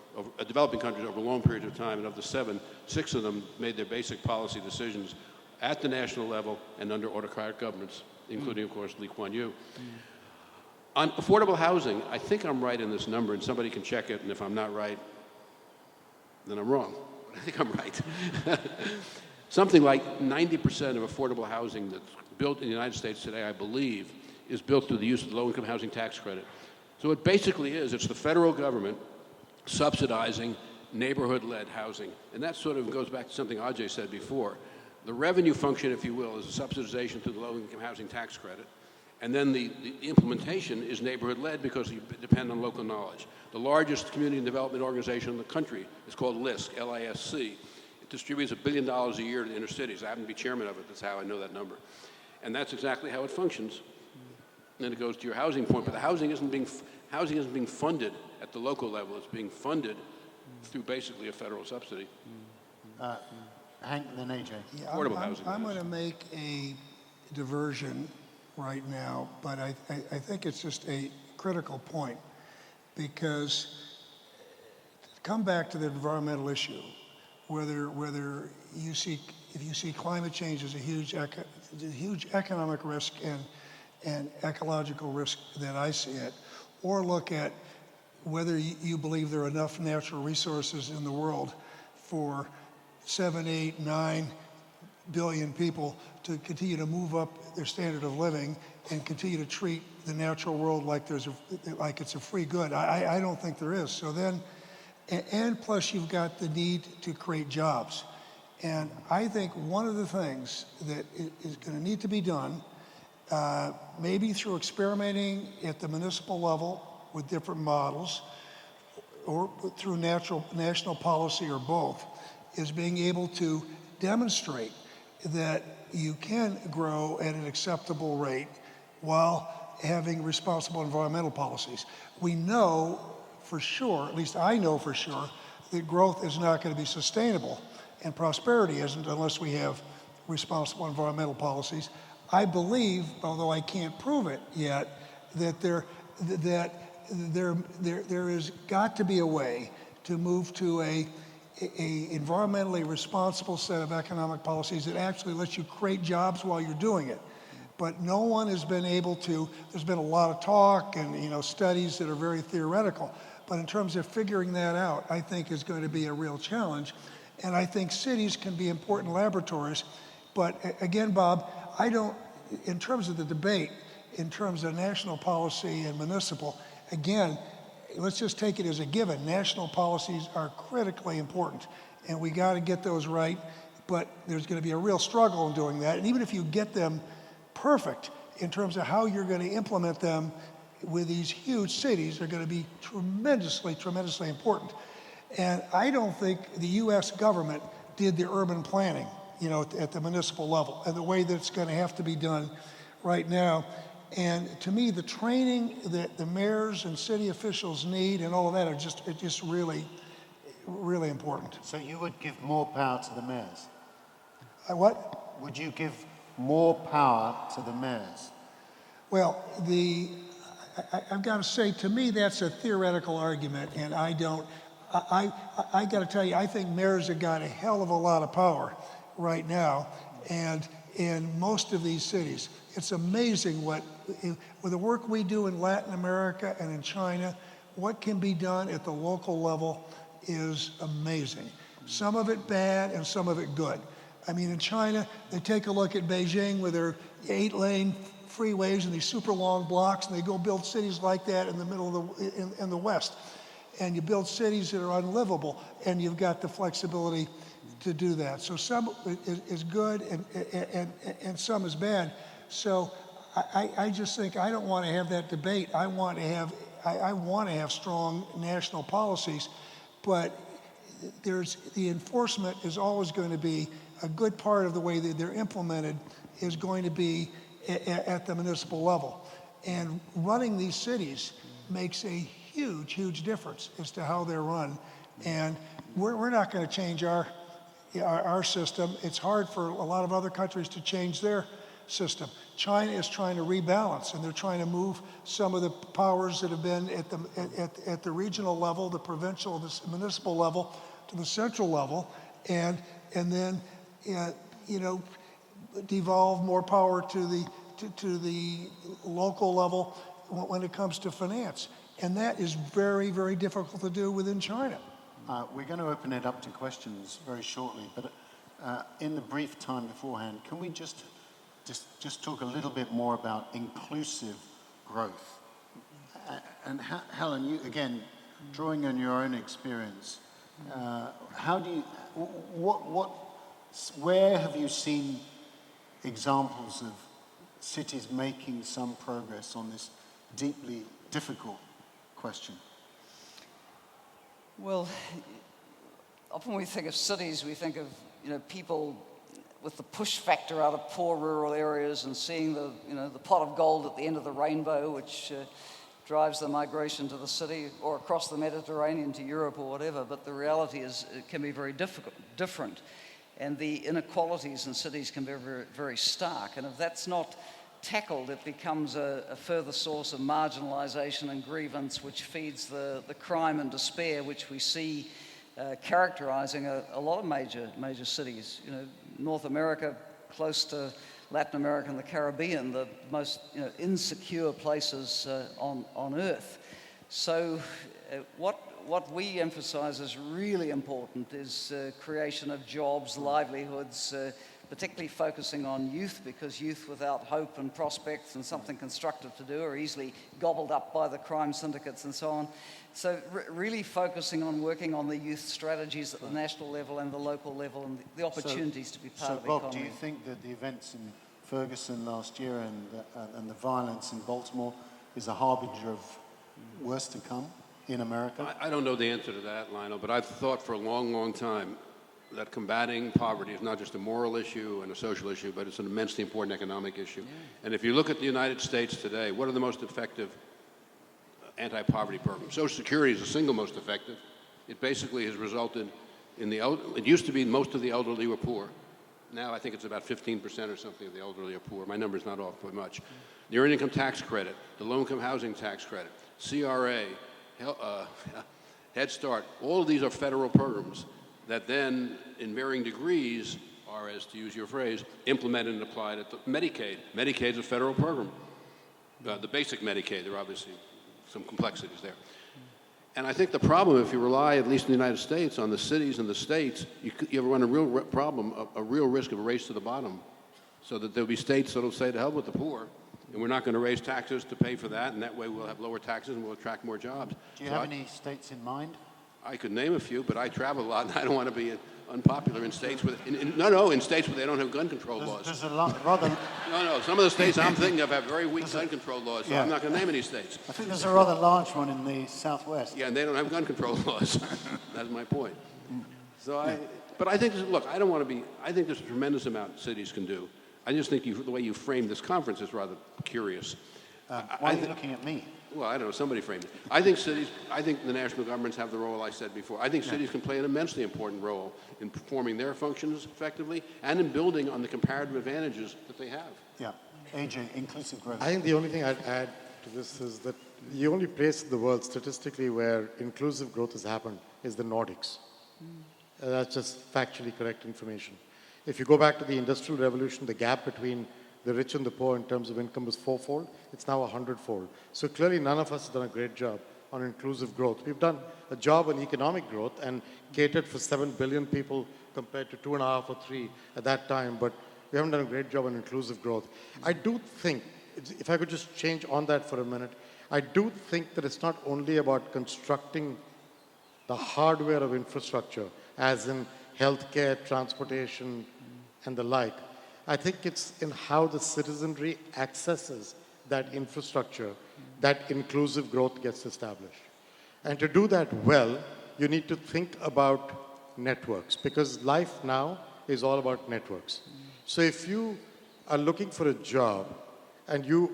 developing countries over long periods of time, and of the 7, 6 of them made their basic policy decisions at the national level and under autocratic governments, including, of course, Lee Kuan Yew. On affordable housing, I think I'm right in this number, and somebody can check it, and if I'm not right, then I'm wrong. But I think I'm right. Something like 90% of affordable housing that's built in the United States today, I believe, is built through the use of the low-income housing tax credit. So it basically is, it's the federal government subsidizing neighborhood-led housing. And that sort of goes back to something Ajay said before. The revenue function, if you will, is a subsidization through the low-income housing tax credit. And then the implementation is neighborhood-led because you depend on local knowledge. The largest community and development organization in the country is called LISC, L-I-S-C. It distributes $1 billion a year to inner cities. I happen to be chairman of it. That's how I know that number. And that's exactly how it functions. And then it goes to your housing point. But the housing isn't being funded at the local level. It's being funded through basically a federal subsidy. Hank, then AJ. Yeah, Affordable housing. I'm going to make a diversion right now, but I think it's just a critical point, because to come back to the environmental issue, whether if you see climate change as a huge economic risk and ecological risk that I see it, or look at whether you believe there are enough natural resources in the world for 7, 8, 9 billion people to continue to move up their standard of living and continue to treat the natural world like it's a free good. I don't think there is. So then, and plus you've got the need to create jobs. And I think one of the things that is going to need to be done, maybe through experimenting at the municipal level with different models, or through national policy, or both, is being able to demonstrate that you can grow at an acceptable rate while having responsible environmental policies. We know for sure, at least I know for sure, that growth is not going to be sustainable, and prosperity isn't unless we have responsible environmental policies. I believe, although I can't prove it yet, that there has got to be a way to move to a environmentally responsible set of economic policies that actually lets you create jobs while you're doing it. But no one has been able to. There's been a lot of talk and studies that are very theoretical, but in terms of figuring that out, I think is going to be a real challenge. And I think cities can be important laboratories. But again, Bob, I don't, in terms of the debate, in terms of national policy and municipal, again, let's just take it as a given. National policies are critically important, and we got to get those right, but there's going to be a real struggle in doing that. And even if you get them perfect in terms of how you're going to implement them with these huge cities, they're going to be tremendously, tremendously important. And I don't think the U.S. government did the urban planning, at the municipal level, and the way that it's going to have to be done right now. And to me, the training that the mayors and city officials need and all of that are just really, really important. So you would give more power to the mayors? What? Would you give more power to the mayors? Well, I've got to say, to me, that's a theoretical argument, and I got to tell you, I think mayors have got a hell of a lot of power right now, and in most of these cities. It's amazing with the work we do in Latin America and in China, what can be done at the local level is amazing. Some of it bad and some of it good. I mean, in China, they take a look at Beijing with their 8-lane freeways and these super long blocks, and they go build cities like that in the middle of in the West. And you build cities that are unlivable, and you've got the flexibility to do that. So some is good and some is bad. So I just think I don't want to have that debate. I want to have strong national policies, but the enforcement is always going to be a good part of the way that they're implemented is going to be at the municipal level. And running these cities makes a huge, huge difference as to how they're run. And we're not going to change our system. It's hard for a lot of other countries to change their system. China is trying to rebalance, and they're trying to move some of the powers that have been at the regional level, the provincial, the municipal level, to the central level, and then devolve more power to the local level when it comes to finance. And that is very, very difficult to do within China. We're going to open it up to questions very shortly, but in the brief time beforehand, can we just talk a little bit more about inclusive growth? And Helen, you again, drawing on your own experience, how do you, where have you seen examples of cities making some progress on this deeply difficult question? Well, often when we think of cities, we think of people with the push factor out of poor rural areas and seeing the pot of gold at the end of the rainbow, which drives the migration to the city or across the Mediterranean to Europe or whatever. But the reality is it can be very different. And the inequalities in cities can be very, very stark. And if that's not tackled, it becomes a further source of marginalization and grievance, which feeds the crime and despair which we see characterizing a lot of major cities. North America, close to Latin America and the Caribbean, the most insecure places on Earth. So what we emphasize is really important is creation of jobs, livelihoods, particularly focusing on youth, because youth without hope and prospects and something constructive to do are easily gobbled up by the crime syndicates and so on. So really focusing on working on the youth strategies at the national level and the local level and the opportunities to be part of the economy. So Bob, do you think that the events in Ferguson last year and the violence in Baltimore is a harbinger of worse to come in America? I don't know the answer to that, Lionel, but I've thought for a long, long time that combating poverty is not just a moral issue and a social issue, but it's an immensely important economic issue. Yeah. And if you look at the United States today, what are the most effective anti-poverty programs? Social Security is the single most effective. It basically has resulted in it used to be most of the elderly were poor. Now I think it's about 15% or something of the elderly are poor. My number's not off by much. The Earned Income Tax Credit, the Low Income Housing Tax Credit, CRA, Head Start, all of these are federal programs that then, in varying degrees, are, as to use your phrase, implemented and applied at the Medicaid. Medicaid's a federal program. The basic Medicaid, there are obviously some complexities there. And I think the problem, if you rely, at least in the United States, on the cities and the states, you run a real problem, a real risk of a race to the bottom, so that there'll be states that'll say, to hell with the poor, and we're not going to raise taxes to pay for that, and that way we'll have lower taxes and we'll attract more jobs. Do you have any states in mind? I could name a few, but I travel a lot, and I don't want to be unpopular in states in states where they don't have gun control laws. There's a lot, rather... No, some of the states I'm thinking of have very weak gun control laws, so I'm not going to name any states. I think there's a rather large one in the Southwest. Yeah, and they don't have gun control laws. That's my point. But I think, look, I think there's a tremendous amount cities can do. I just think the way you framed this conference is rather curious. Why are you looking at me? Well, I don't know, somebody framed it. I think the national governments have the role I said before. I think cities can play an immensely important role in performing their functions effectively and in building on the comparative advantages that they have. Yeah. Ajay, inclusive growth. I think the only thing I'd add to this is that the only place in the world statistically where inclusive growth has happened is the Nordics. That's just factually correct information. If you go back to the Industrial Revolution, the gap between the rich and the poor in terms of income was 4-fold. It's now 100-fold. So clearly none of us have done a great job on inclusive growth. We've done a job on economic growth and catered for 7 billion people compared to 2.5 or 3 at that time, but we haven't done a great job on inclusive growth. I do think, if I could just change on that for a minute, I do think that it's not only about constructing the hardware of infrastructure, as in healthcare, transportation, and the like, I think it's in how the citizenry accesses that infrastructure that inclusive growth gets established. And to do that well, you need to think about networks, because life now is all about networks. So if you are looking for a job and you're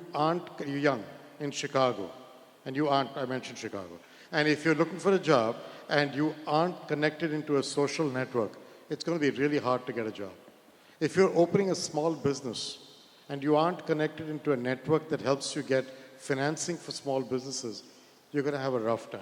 young in Chicago, and I mentioned Chicago, and if you're looking for a job and you aren't connected into a social network, it's going to be really hard to get a job. If you're opening a small business and you aren't connected into a network that helps you get financing for small businesses, you're going to have a rough time.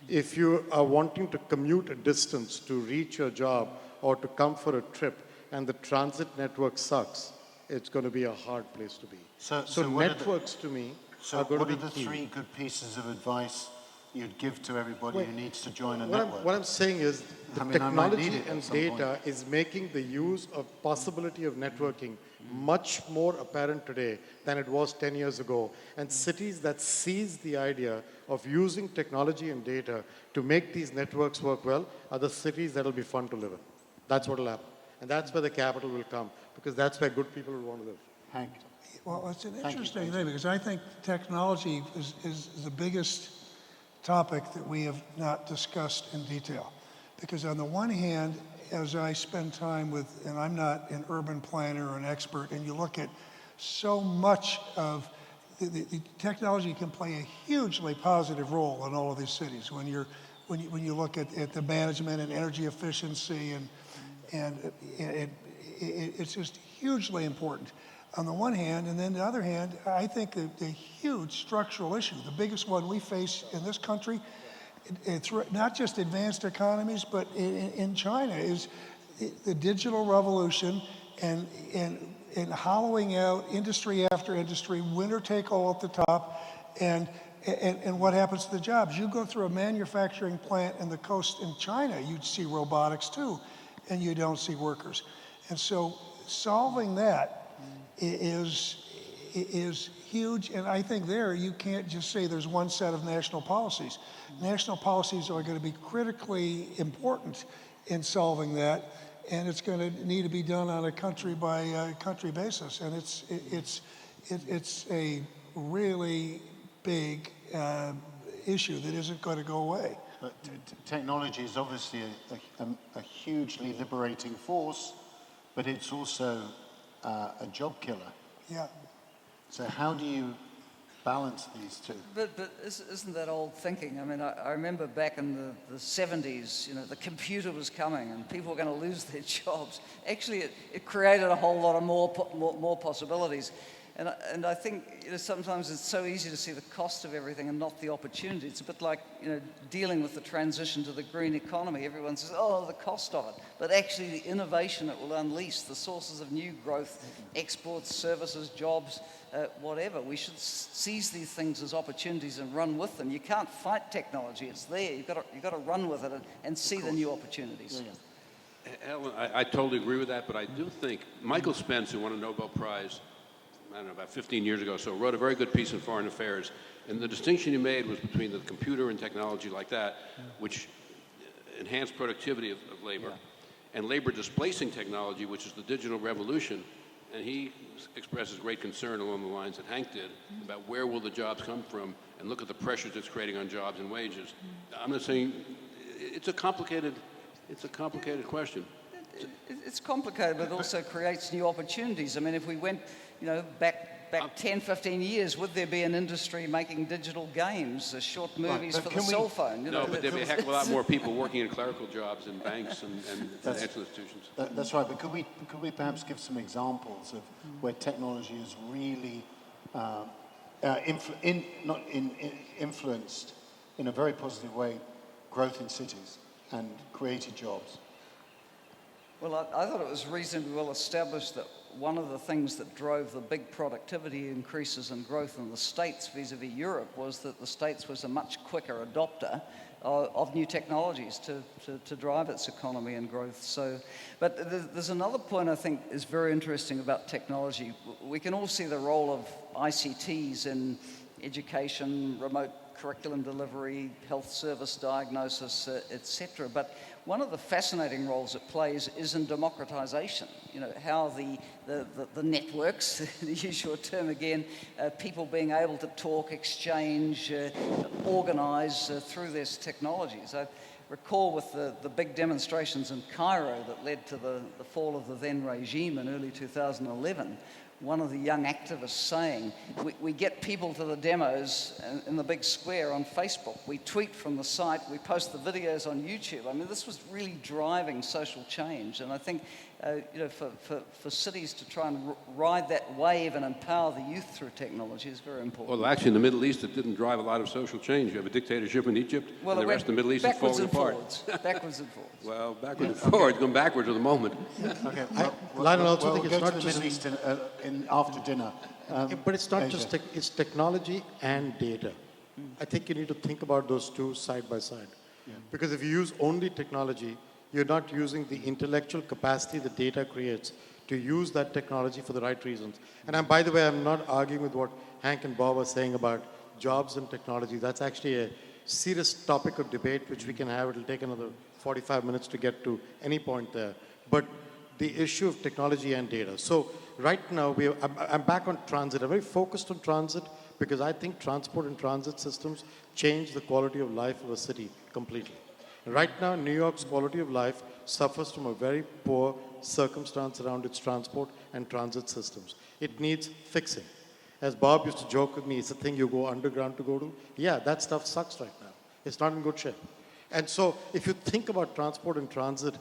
If you are wanting to commute a distance to reach your job or to come for a trip and the transit network sucks, it's going to be a hard place to be. So networks to me are going to be key. What are the three good pieces of advice you'd give to everybody who needs to join a network? What I'm saying is the technology and data is making the use of possibility of networking much more apparent today than it was 10 years ago. And cities that seize the idea of using technology and data to make these networks work well are the cities that will be fun to live in. That's what will happen. And that's where the capital will come, because that's where good people will want to live. Hank. Well, it's an interesting thing, because I think technology is the biggest topic that we have not discussed in detail. Because on the one hand, as I spend time with, and I'm not an urban planner or an expert, and you look at so much of the technology can play a hugely positive role in all of these cities. When you look at the management and energy efficiency, and it's just hugely important on the one hand, and then the other hand, I think the huge structural issue, the biggest one we face in this country, it's not just advanced economies, but in China, is the digital revolution and hollowing out industry after industry, winner take all at the top, and what happens to the jobs. You go through a manufacturing plant in the coast in China, you'd see robotics too, and you don't see workers. And so solving that is huge, and I think there you can't just say there's one set of national policies. National policies are going to be critically important in solving that, and it's going to need to be done on a country by country basis, and it's a really big issue that isn't going to go away. But technology is obviously a hugely liberating force, but it's also a job killer. Yeah. So how do you balance these two? But isn't that old thinking? I mean, I remember back in the 70s, the computer was coming and people were going to lose their jobs. Actually, it created a whole lot of more possibilities. And I think sometimes it's so easy to see the cost of everything and not the opportunity. It's a bit like dealing with the transition to the green economy. Everyone says, oh, the cost of it. But actually the innovation it will unleash, the sources of new growth, exports, services, jobs, whatever. We should seize these things as opportunities and run with them. You can't fight technology. It's there. You've got to run with it and see the new opportunities. Yeah. Helen, I totally agree with that, but I do think Michael Spence, who won a Nobel Prize, I don't know, about 15 years ago, so wrote a very good piece in Foreign Affairs. And the distinction he made was between the computer and technology like that, which enhanced productivity of labor, and labor displacing technology, which is the digital revolution. And he expresses great concern along the lines that Hank did about where will the jobs come from, and look at the pressures it's creating on jobs and wages. I'm not saying it's a complicated question. It's complicated, but it also creates new opportunities. I mean, if we went, back 10, 15 years, would there be an industry making digital games, short movies for the cell phone? No, but there'd be a heck of a lot more people working in clerical jobs in banks and financial institutions. That's right, but could we perhaps give some examples of where technology has really influenced, in a very positive way, growth in cities and created jobs? Well, I thought it was reasonably well established that one of the things that drove the big productivity increases and growth in the States vis-a-vis Europe was that the States was a much quicker adopter of new technologies to drive its economy and growth. So, but there's another point I think is very interesting about technology. We can all see the role of ICTs in education, remote curriculum delivery, health service diagnosis, etc. But one of the fascinating roles it plays is in democratization. You know, how the networks, to use your term again, people being able to talk, exchange, organize through these technologies. I recall with the big demonstrations in Cairo that led to the fall of the then regime in early 2011, one of the young activists saying, we get people to the demos in the big square on Facebook. We tweet from the site. We post the videos on YouTube. I mean, this was really driving social change. And I think, you know, for cities to try and ride that wave and empower the youth through technology is very important. Well, actually, in the Middle East, it didn't drive a lot of social change. You have a dictatorship in Egypt, and the rest of the Middle East is falling apart. Backwards and forwards. Well, backwards and forwards, going backwards at the moment. Okay. Lionel, also think we'll it's go not to the just... Middle East after dinner. But it's not Ajay. just it's technology and data. I think you need to think about those two side by side. Because if you use only technology, you're not using the intellectual capacity the data creates to use that technology for the right reasons. And by the way, I'm not arguing with what Hank and Bob are saying about jobs and technology. That's actually a serious topic of debate which we can have. It'll take another 45 minutes to get to any point there. But the issue of technology and data. So right now, I'm back on transit. I'm very focused on transit because I think transport and transit systems change the quality of life of a city completely. Right now, New York's quality of life suffers from a very poor circumstance around its transport and transit systems. It needs fixing. As Bob used to joke with me, it's a thing you go underground to go to. Yeah, that stuff sucks right now. It's not in good shape. And so if you think about transport and transit,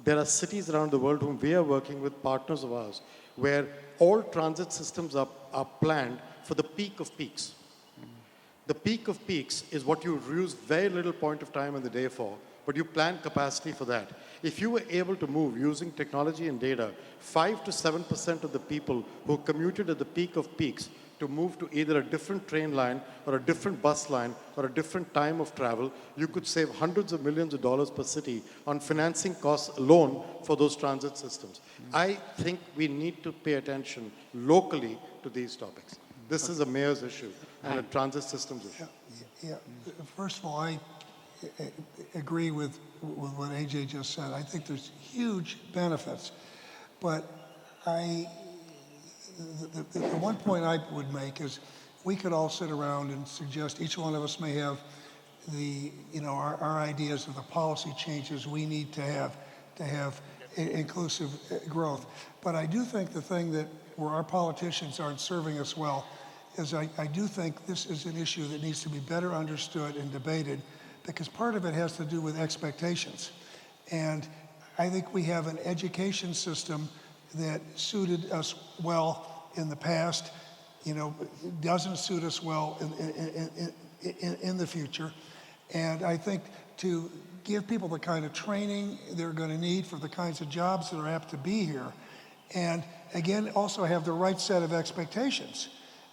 there are cities around the world whom we are working with, partners of ours, where all transit systems are planned for the peak of peaks. The peak of peaks is what you use very little point of time in the day for, but you plan capacity for that. If you were able to move using technology and data, 5 to 7% of the people who commuted at the peak of peaks to move to either a different train line or a different bus line or a different time of travel, you could save hundreds of millions of dollars per city on financing costs alone for those transit systems. I think we need to pay attention locally to these topics. This is a mayor's issue and a transit systems issue. Yeah. First of all, I agree with what Ajay just said. I think there's huge benefits, but the one point I would make is we could all sit around and suggest each one of us may have our ideas of the policy changes we need to have inclusive growth. But I do think the thing that where our politicians aren't serving us well is I do think this is an issue that needs to be better understood and debated, because part of it has to do with expectations. And I think we have an education system that suited us well in the past, doesn't suit us well in the future. And I think to give people the kind of training they're going to need for the kinds of jobs that are apt to be here, and again, also have the right set of expectations.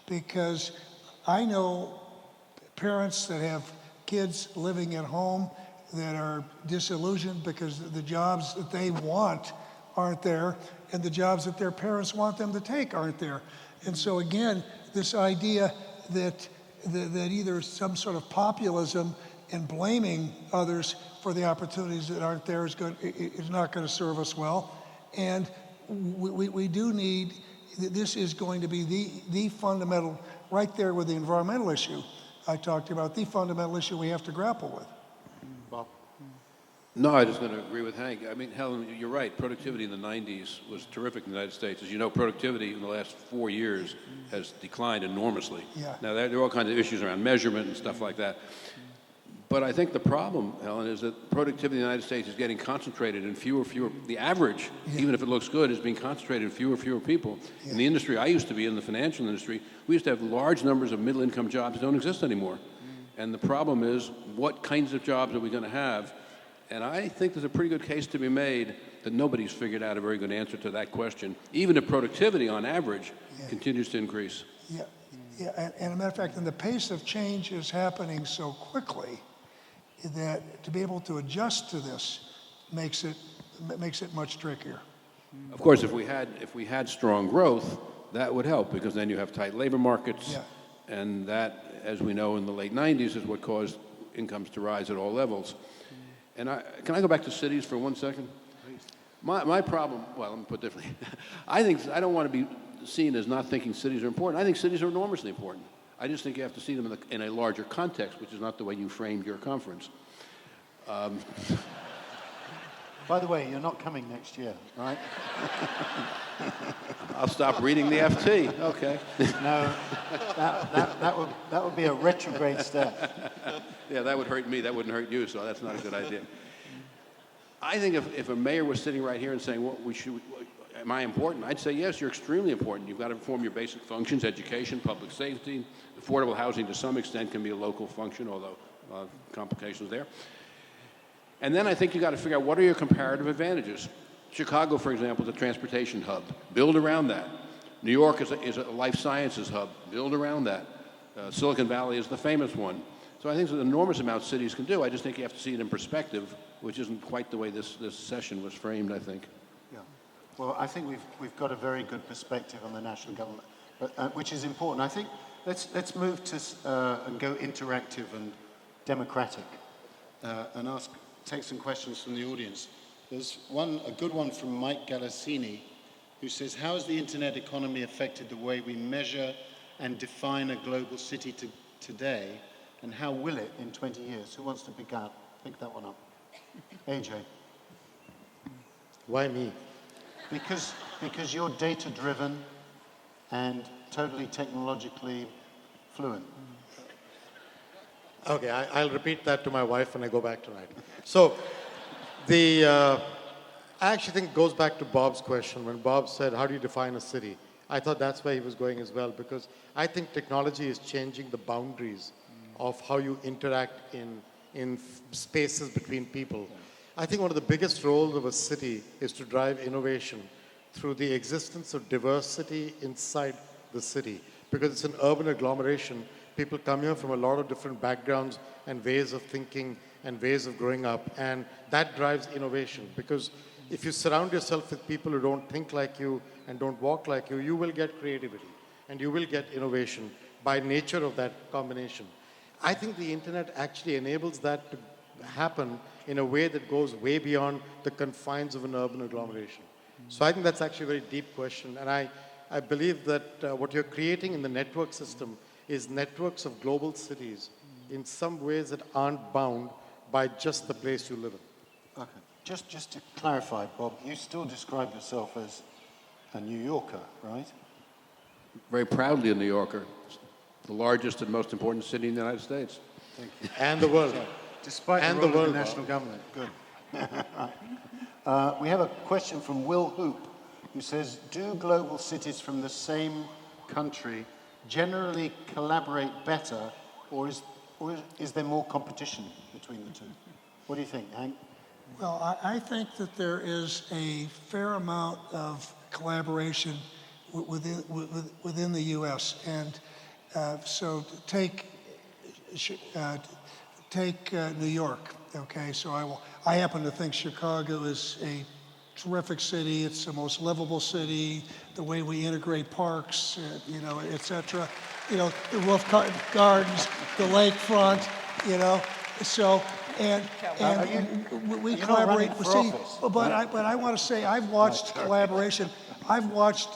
Because I know parents that have kids living at home that are disillusioned because the jobs that they want aren't there, and the jobs that their parents want them to take aren't there. And so again, this idea that either some sort of populism and blaming others for the opportunities that aren't there is not going to serve us well. And we do need, this is going to be the fundamental, right there with the environmental issue I talked about, the fundamental issue we have to grapple with. Bob? No, I'm just going to agree with Hank. I mean, Helen, you're right. Productivity in the 90s was terrific in the United States. As you know, productivity in the last 4 years has declined enormously. Yeah. Now, there are all kinds of issues around measurement and stuff like that. But I think the problem, Helen, is that productivity in the United States is getting concentrated in fewer. The average, even if it looks good, is being concentrated in fewer people. In the industry I used to be in, the financial industry, we used to have large numbers of middle-income jobs that don't exist anymore. And the problem is, what kinds of jobs are we going to have? And I think there's a pretty good case to be made that nobody's figured out a very good answer to that question, even if productivity on average continues to increase. Yeah, and as a matter of fact, and the pace of change is happening so quickly that to be able to adjust to this makes it much trickier. Of course, if we had strong growth, that would help, because then you have tight labor markets, and that as we know, in the late 90s is what caused incomes to rise at all levels. And can I go back to cities for 1 second? My problem, well, let me put it differently. I don't want to be seen as not thinking cities are important. I think cities are enormously important. I just think you have to see them in a larger context, which is not the way you framed your conference. By the way, you're not coming next year, right? I'll stop reading the FT. Okay. No, that would be a retrograde step. Yeah, that would hurt me. That wouldn't hurt you, so that's not a good idea. I think if a mayor was sitting right here and saying, "Well, am I important?" I'd say, yes, you're extremely important. You've got to perform your basic functions: education, public safety, affordable housing to some extent can be a local function, although complications there. And then I think you've got to figure out what are your comparative advantages. Chicago, for example, is a transportation hub. Build around that. New York is a life sciences hub. Build around that. Silicon Valley is the famous one. So I think there's an enormous amount cities can do. I just think you have to see it in perspective, which isn't quite the way this session was framed, I think. Yeah. Well, I think we've got a very good perspective on the national government, but, which is important. I think let's move to and go interactive and democratic, and take some questions from the audience. There's a good one from Mike Galassini, who says, how has the internet economy affected the way we measure and define a global city today, and how will it in 20 years? Who wants to pick that one up? Ajay. Why me? Because you're data-driven and totally technologically fluent. Okay, I'll repeat that to my wife when I go back tonight. So, I actually think it goes back to Bob's question when Bob said, how do you define a city? I thought that's where he was going as well, because I think technology is changing the boundaries of how you interact in spaces between people. I think one of the biggest roles of a city is to drive innovation through the existence of diversity inside the city, because it's an urban agglomeration. People come here from a lot of different backgrounds and ways of thinking and ways of growing up, and that drives innovation, because if you surround yourself with people who don't think like you and don't walk like you, you will get creativity and you will get innovation by nature of that combination. I think the internet actually enables that to happen in a way that goes way beyond the confines of an urban agglomeration. So I think that's actually a very deep question, and I believe that what you're creating in the network system is networks of global cities in some ways that aren't bound by just the place you live in. Okay. Just to clarify, Bob, you still describe yourself as a New Yorker, right? Very proudly a New Yorker. The largest and most important city in the United States. Thank you. And the world. Despite and the the role of world, the national government. Good. We have a question from Will Hoop, who says, do global cities from the same country generally collaborate better, or is there more competition between the two? What do you think, Hank? Well, I think that there is a fair amount of collaboration within the U.S. And so take New York. Okay, so I happen to think Chicago is a terrific city. It's the most livable city. The way we integrate parks, et cetera. The roof gardens, the lakefront. So. And we collaborate. But I want to say I've watched collaboration. I've watched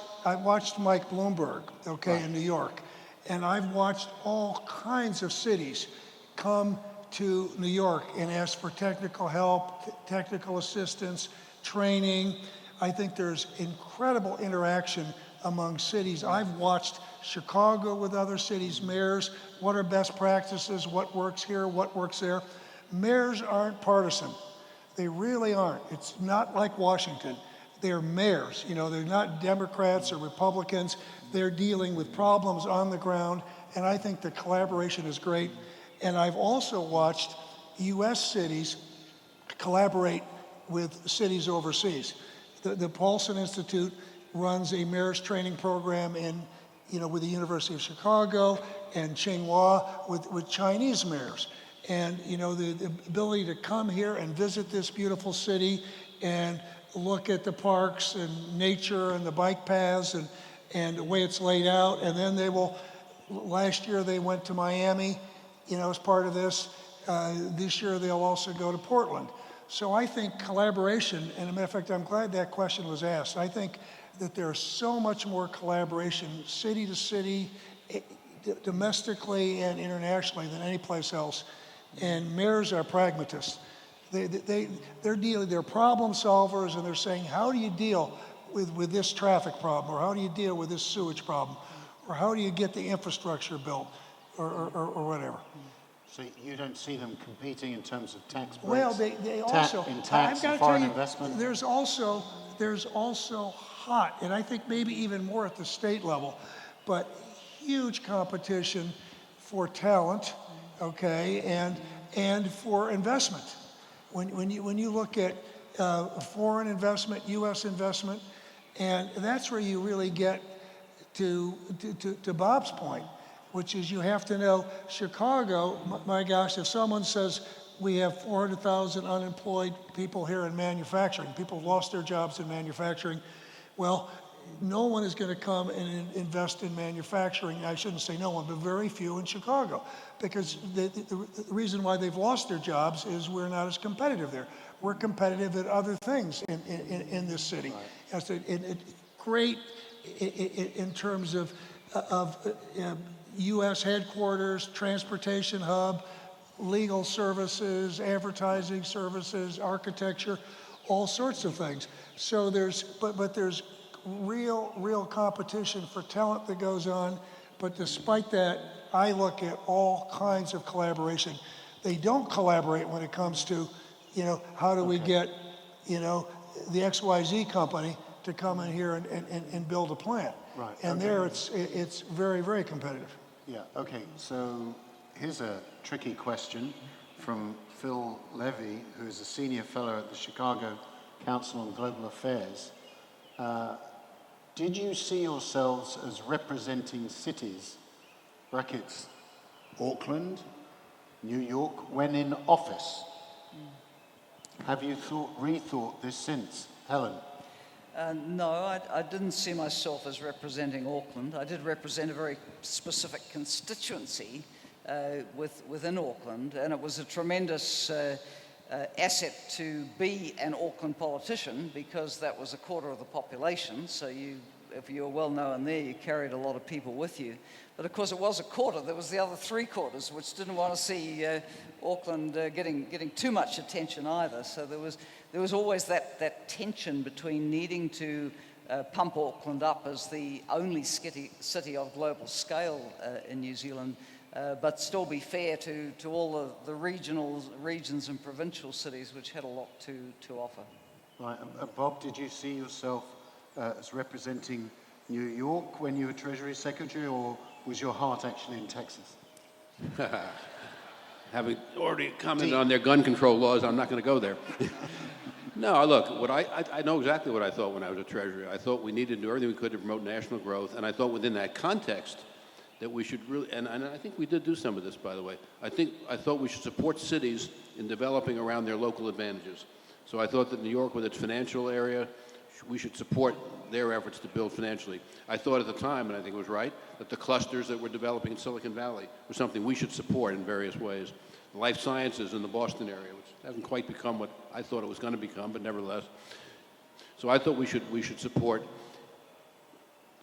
Mike Bloomberg, in New York, and I've watched all kinds of cities come to New York and ask for technical help, technical assistance, training. I think there's incredible interaction among cities. I've watched Chicago with other cities' mayors. What are best practices? What works here? What works there? Mayors aren't partisan. They really aren't. It's not like Washington. They're mayors. They're not Democrats or Republicans. They're dealing with problems on the ground, and I think the collaboration is great. And I've also watched U.S. cities collaborate with cities overseas. The Paulson Institute runs a mayor's training program with the University of Chicago and Tsinghua with Chinese mayors. And the ability to come here and visit this beautiful city and look at the parks and nature and the bike paths and the way it's laid out, and then they will last year they went to Miami, as part of this. This year they'll also go to Portland. So I think collaboration, and as a matter of fact, I'm glad that question was asked. I think that there's so much more collaboration, city to city, domestically and internationally than any place else. And mayors are pragmatists. They're problem solvers, and they're saying, how do you deal with this traffic problem, or how do you deal with this sewage problem, or how do you get the infrastructure built, or whatever. So you don't see them competing in terms of tax breaks? Well, they also, in tax I've got and to foreign tell you, investment? there's also hot, and I think maybe even more at the state level, but huge competition for talent, okay, and for investment. When you look at foreign investment, U.S. investment, and that's where you really get to Bob's point, which is you have to know Chicago, my gosh, if someone says we have 400,000 unemployed people here in manufacturing, people have lost their jobs in manufacturing, well, no one is going to come and invest in manufacturing. I shouldn't say no one, but very few in Chicago, because the reason why they've lost their jobs is we're not as competitive there. We're competitive at other things in this city. Right. Great in terms of U.S. headquarters, transportation hub, legal services, advertising services, architecture, all sorts of things. So there's real competition for talent that goes on. But despite that, I look at all kinds of collaboration. They don't collaborate when it comes to, how do we get, the XYZ company to come in here and build a plant. Right. And okay. There it's very, very competitive. Yeah, okay, so here's a tricky question from Phil Levy, who is a senior fellow at the Chicago Council on Global Affairs. Did you see yourselves as representing cities, brackets, Auckland, New York, when in office? Have you rethought this since? Helen? No, I didn't see myself as representing Auckland. I did represent a very specific constituency within Auckland, and it was a tremendous asset to be an Auckland politician, because that was a quarter of the population. So if you were well known there, you carried a lot of people with you. But of course, it was a quarter. There was the other 3 quarters, which didn't want to see Auckland getting too much attention either. So there was always that tension between needing to pump Auckland up as the only city of global scale in New Zealand, but still be fair to all the regions and provincial cities which had a lot to offer. Right. Bob, did you see yourself as representing New York when you were Treasury Secretary, or was your heart actually in Texas? Having already commented on their gun control laws, I'm not going to go there. No, look, I know exactly what I thought when I was a Treasurer. I thought we needed to do everything we could to promote national growth, and I thought within that context that we should really, and I think we did do some of this, by the way. I thought we should support cities in developing around their local advantages. So I thought that New York, with its financial area, we should support their efforts to build financially. I thought at the time, and I think it was right, that the clusters that we're developing in Silicon Valley were something we should support in various ways. The life sciences in the Boston area, which hasn't quite become what I thought it was going to become, but nevertheless. So I thought we should support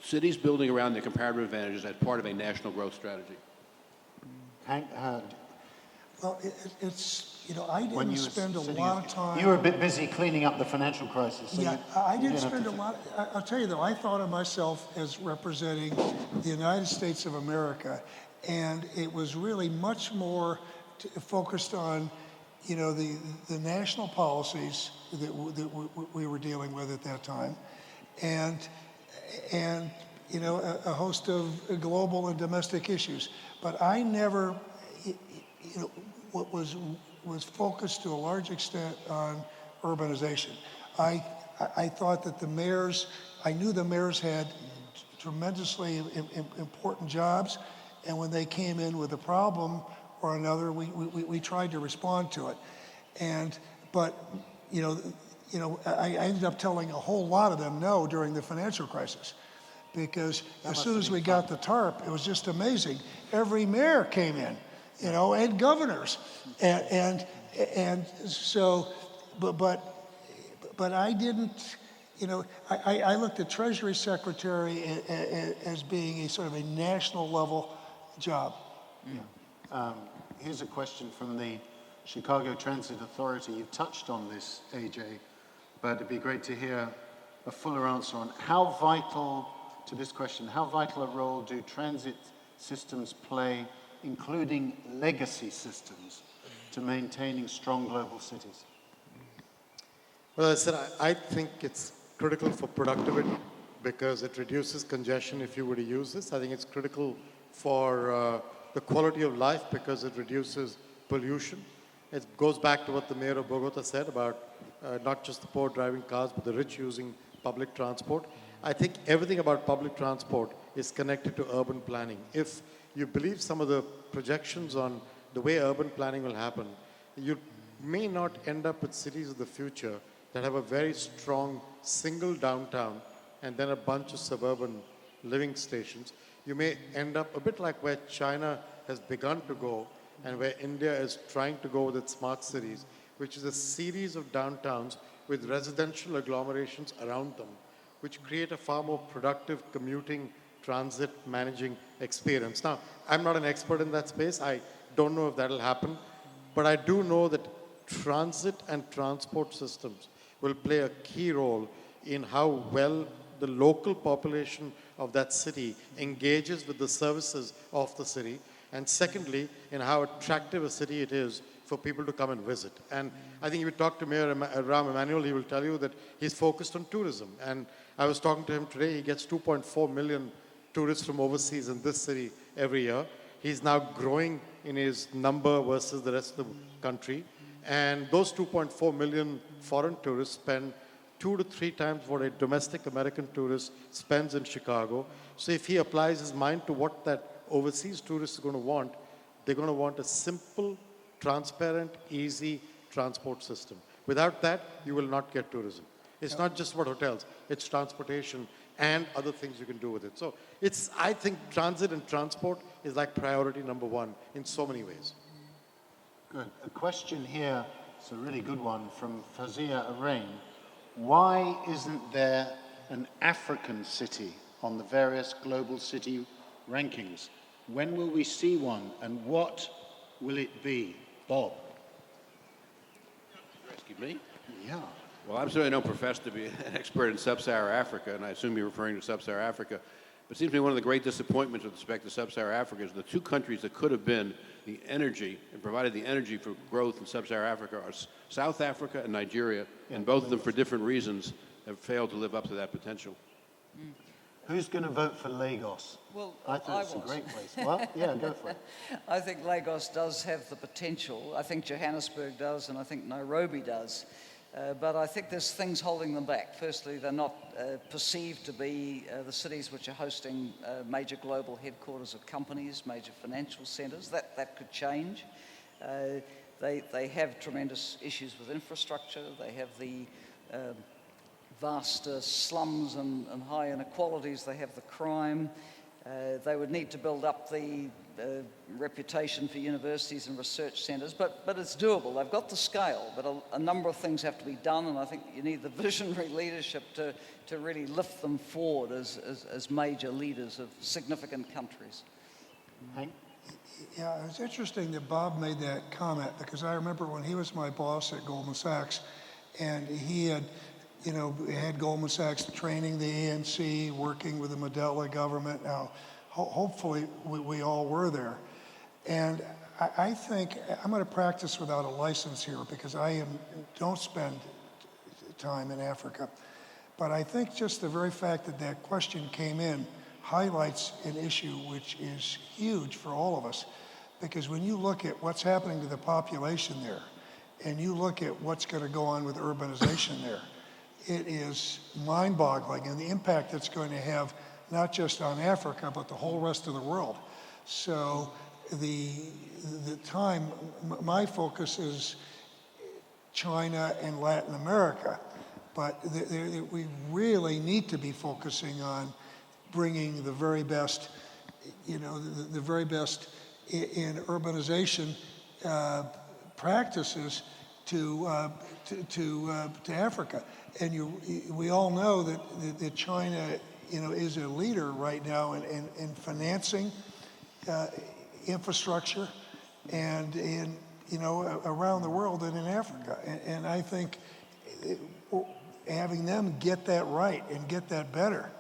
cities building around their comparative advantages as part of a national growth strategy. Hank, well, I didn't spend a lot of time. You were a bit busy cleaning up the financial crisis. So yeah, I didn't spend a lot. I'll tell you though, I thought of myself as representing the United States of America, and it was really much more focused on, the national policies that we were dealing with at that time, and a host of global and domestic issues. But I never, what was focused to a large extent on urbanization. I thought that I knew the mayors had tremendously important jobs, and when they came in with a problem or another, we tried to respond to it. But I ended up telling a whole lot of them no during the financial crisis, because as soon as we got the TARP, it was just amazing. Every mayor came in, you know, and governors, and so, but I didn't, you know, I looked at Treasury Secretary as being a sort of a national level job. Here's a question from the Chicago Transit Authority. You've touched on this, AJ, but it'd be great to hear a fuller answer on how vital, to this question, how vital a role do transit systems play, including legacy systems, to maintaining strong global cities? Well, as I said, I think it's critical for productivity because it reduces congestion if you were to use this. I think it's critical for the quality of life because it reduces pollution. It goes back to what the mayor of Bogota said about not just the poor driving cars, but the rich using public transport. I think everything about public transport is connected to urban planning. If you believe some of the projections on the way urban planning will happen, you may not end up with cities of the future that have a very strong single downtown and then a bunch of suburban living stations. You may end up a bit like where China has begun to go and where India is trying to go with its smart cities, which is a series of downtowns with residential agglomerations around them, which create a far more productive commuting, transit, managing experience. Now, I'm not an expert in that space. I don't know if that'll happen, but I do know that transit and transport systems will play a key role in how well the local population of that city engages with the services of the city, and secondly, in how attractive a city it is for people to come and visit. And I think if you talk to Mayor Ram Emanuel, he will tell you that he's focused on tourism. And I was talking to him today, he gets 2.4 million tourists from overseas in this city every year. He's now growing in his number versus the rest of the country. And those 2.4 million foreign tourists spend 2 to 3 times what a domestic American tourist spends in Chicago. So if he applies his mind to what that overseas tourist is going to want, they're going to want a simple, transparent, easy transport system. Without that, you will not get tourism. It's not just about hotels, it's transportation and other things you can do with it. So I think transit and transport is like priority number 1 in so many ways. Good. A question here, it's a really good one, from Fazia Arain. Why isn't there an African city on the various global city rankings? When will we see one, and what will it be? Bob? You're asking me? Yeah. Well, I'm certainly no professor to be an expert in sub-Saharan Africa, and I assume you're referring to sub-Saharan Africa. But it seems to me one of the great disappointments with respect to sub-Saharan Africa is the 2 countries that could have been the energy and provided the energy for growth in sub-Saharan Africa are South Africa and Nigeria, and both of them, for different reasons, have failed to live up to that potential. Who's going to vote for Lagos? Well, I think it's a great place. Well, yeah, go for it. I think Lagos does have the potential. I think Johannesburg does, and I think Nairobi does. But I think there's things holding them back. Firstly, they're not perceived to be the cities which are hosting major global headquarters of companies, major financial centers. That could change. They have tremendous issues with infrastructure. They have the vast slums and high inequalities. They have the crime. They would need to build up the reputation for universities and research centres, but it's doable. They've got the scale, but a number of things have to be done, and I think you need the visionary leadership to really lift them forward as major leaders of significant countries. Hank? Yeah, it's interesting that Bob made that comment, because I remember when he was my boss at Goldman Sachs, and he had had Goldman Sachs training the ANC, working with the Mandela government. Now, hopefully we all were there. And I think I'm going to practice without a license here because don't spend time in Africa. But I think just the very fact that question came in highlights an issue which is huge for all of us. Because when you look at what's happening to the population there, and you look at what's going to go on with urbanization there, it is mind-boggling, and the impact it's going to have not just on Africa, but the whole rest of the world. So my focus is China and Latin America, but we really need to be focusing on bringing the very best, the very best in urbanization practices to Africa. And we all know that China, is a leader right now in financing infrastructure and in, around the world and in Africa. And I think having them get that right and get that better.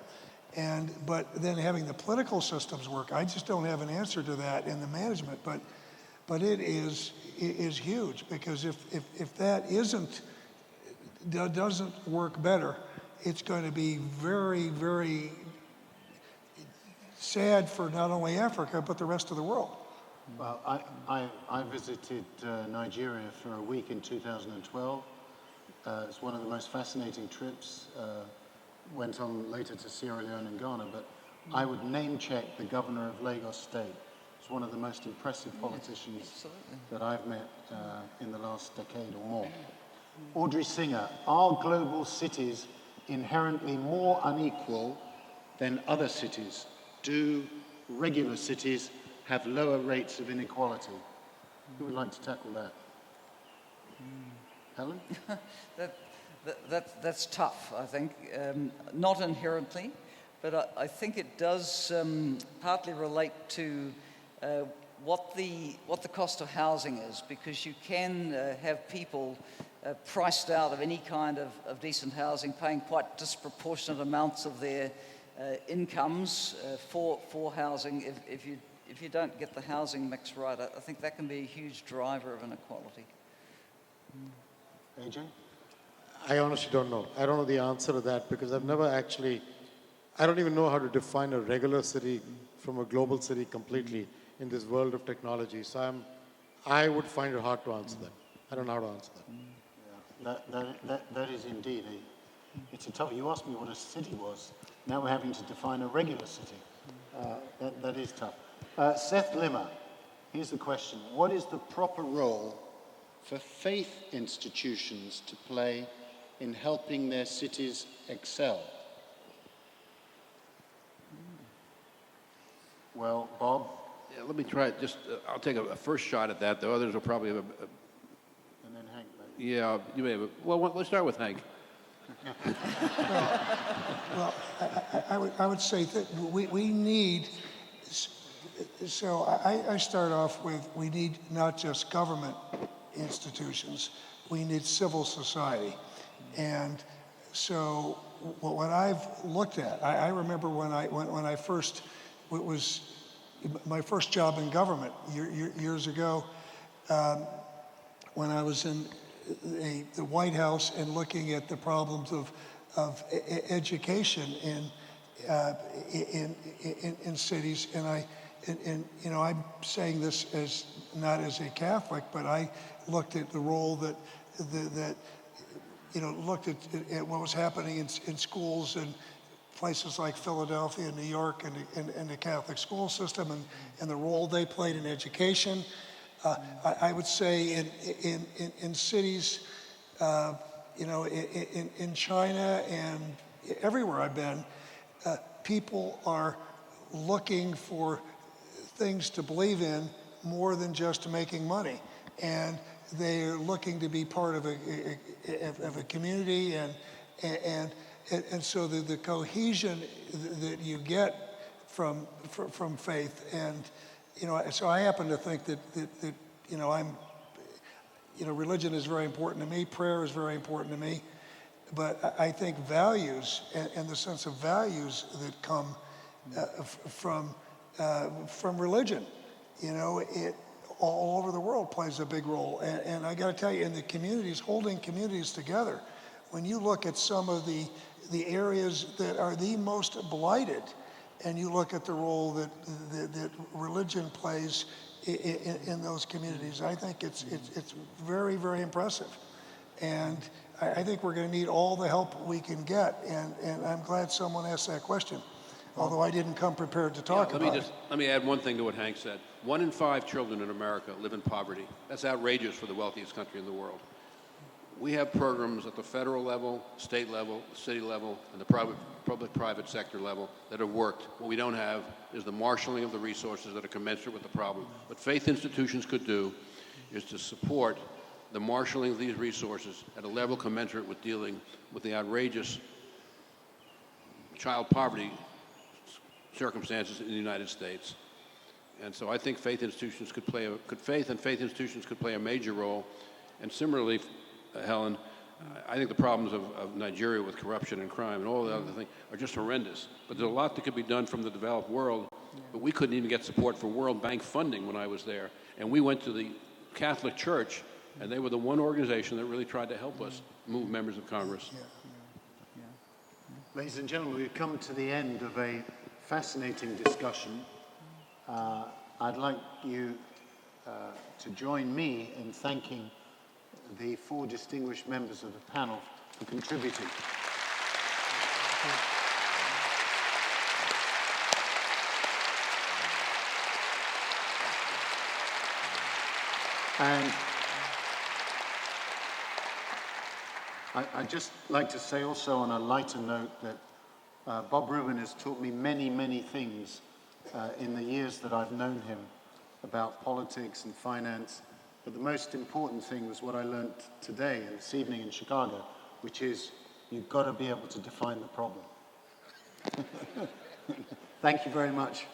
But then having the political systems work, I just don't have an answer to that in the management, but it is huge, because if that doesn't work better, it's going to be very, very sad for not only Africa, but the rest of the world. Well, I visited Nigeria for a week in 2012. It's one of the most fascinating trips. Went on later to Sierra Leone and Ghana, but I would name check the governor of Lagos State. It's one of the most impressive politicians that I've met in the last decade or more. Audrey Singer, are global cities inherently more unequal than other cities? Do regular cities have lower rates of inequality? Who would like to tackle that? Helen? That's tough, I think. Not inherently, but I think it does partly relate to what the cost of housing is, because you can have people priced out of any kind of decent housing, paying quite disproportionate amounts of their incomes for housing. If you don't get the housing mix right, I think that can be a huge driver of inequality. Ajay? I honestly don't know. I don't know the answer to that, because I've never actually, I don't even know how to define a regular city from a global city completely in this world of technology. So I would find it hard to answer that. I don't know how to answer that. Yeah, that is indeed it's a tough. You asked me what a city was. Now we're having to define a regular city. That is tough. Seth Limmer, here's the question. What is the proper role for faith institutions to play in helping their cities excel? Well, Bob? Yeah, let me try it. I'll take a first shot at that. The others will probably have And then Hank, maybe. Yeah, you may have. Well, let's start with Hank. Well, I would say that we need, so I start off with, we need not just government institutions, we need civil society. And so what I've looked at, I remember when I first, it was my first job in government years ago, when I was in the White House and looking at the problems of education in cities, and I'm saying this as not as a Catholic, but I looked at the role that looked at what was happening in schools and places like Philadelphia and New York and the Catholic school system and the role they played in education. I would say in cities, in China and everywhere I've been, people are looking for things to believe in more than just making money, and they're looking to be part of a community, and so the cohesion that you get from faith, and so I happen to think that religion is very important to me, prayer is very important to me, but I think values and the sense of values that come from religion, it all over the world plays a big role. And I got to tell you, in the communities, holding communities together, when you look at some of the areas that are the most blighted, and you look at the role that religion plays in those communities, I think it's very, very impressive. And I think we're going to need all the help we can get, and I'm glad someone asked that question, although I didn't come prepared to talk about it. Let me add one thing to what Hank said. 1 in 5 children in America live in poverty. That's outrageous for the wealthiest country in the world. We have programs at the federal level, state level, city level, and the public-private sector level that have worked. What we don't have is the marshaling of the resources that are commensurate with the problem. What faith institutions could do is to support the marshaling of these resources at a level commensurate with dealing with the outrageous child poverty circumstances in the United States. And so I think faith institutions could play faith institutions could play a major role. And similarly, Helen, I think the problems of Nigeria with corruption and crime and all the other things are just horrendous. But there's a lot that could be done from the developed world. But we couldn't even get support for World Bank funding when I was there. And we went to the Catholic Church, and they were the one organization that really tried to help us move members of Congress. Ladies and gentlemen, we've come to the end of a fascinating discussion. I'd like you to join me in thanking the 4 distinguished members of the panel for contributing. And I'd just like to say also on a lighter note that Bob Rubin has taught me many, many things in the years that I've known him about politics and finance. But the most important thing was what I learned today and this evening in Chicago, which is you've got to be able to define the problem. Thank you very much.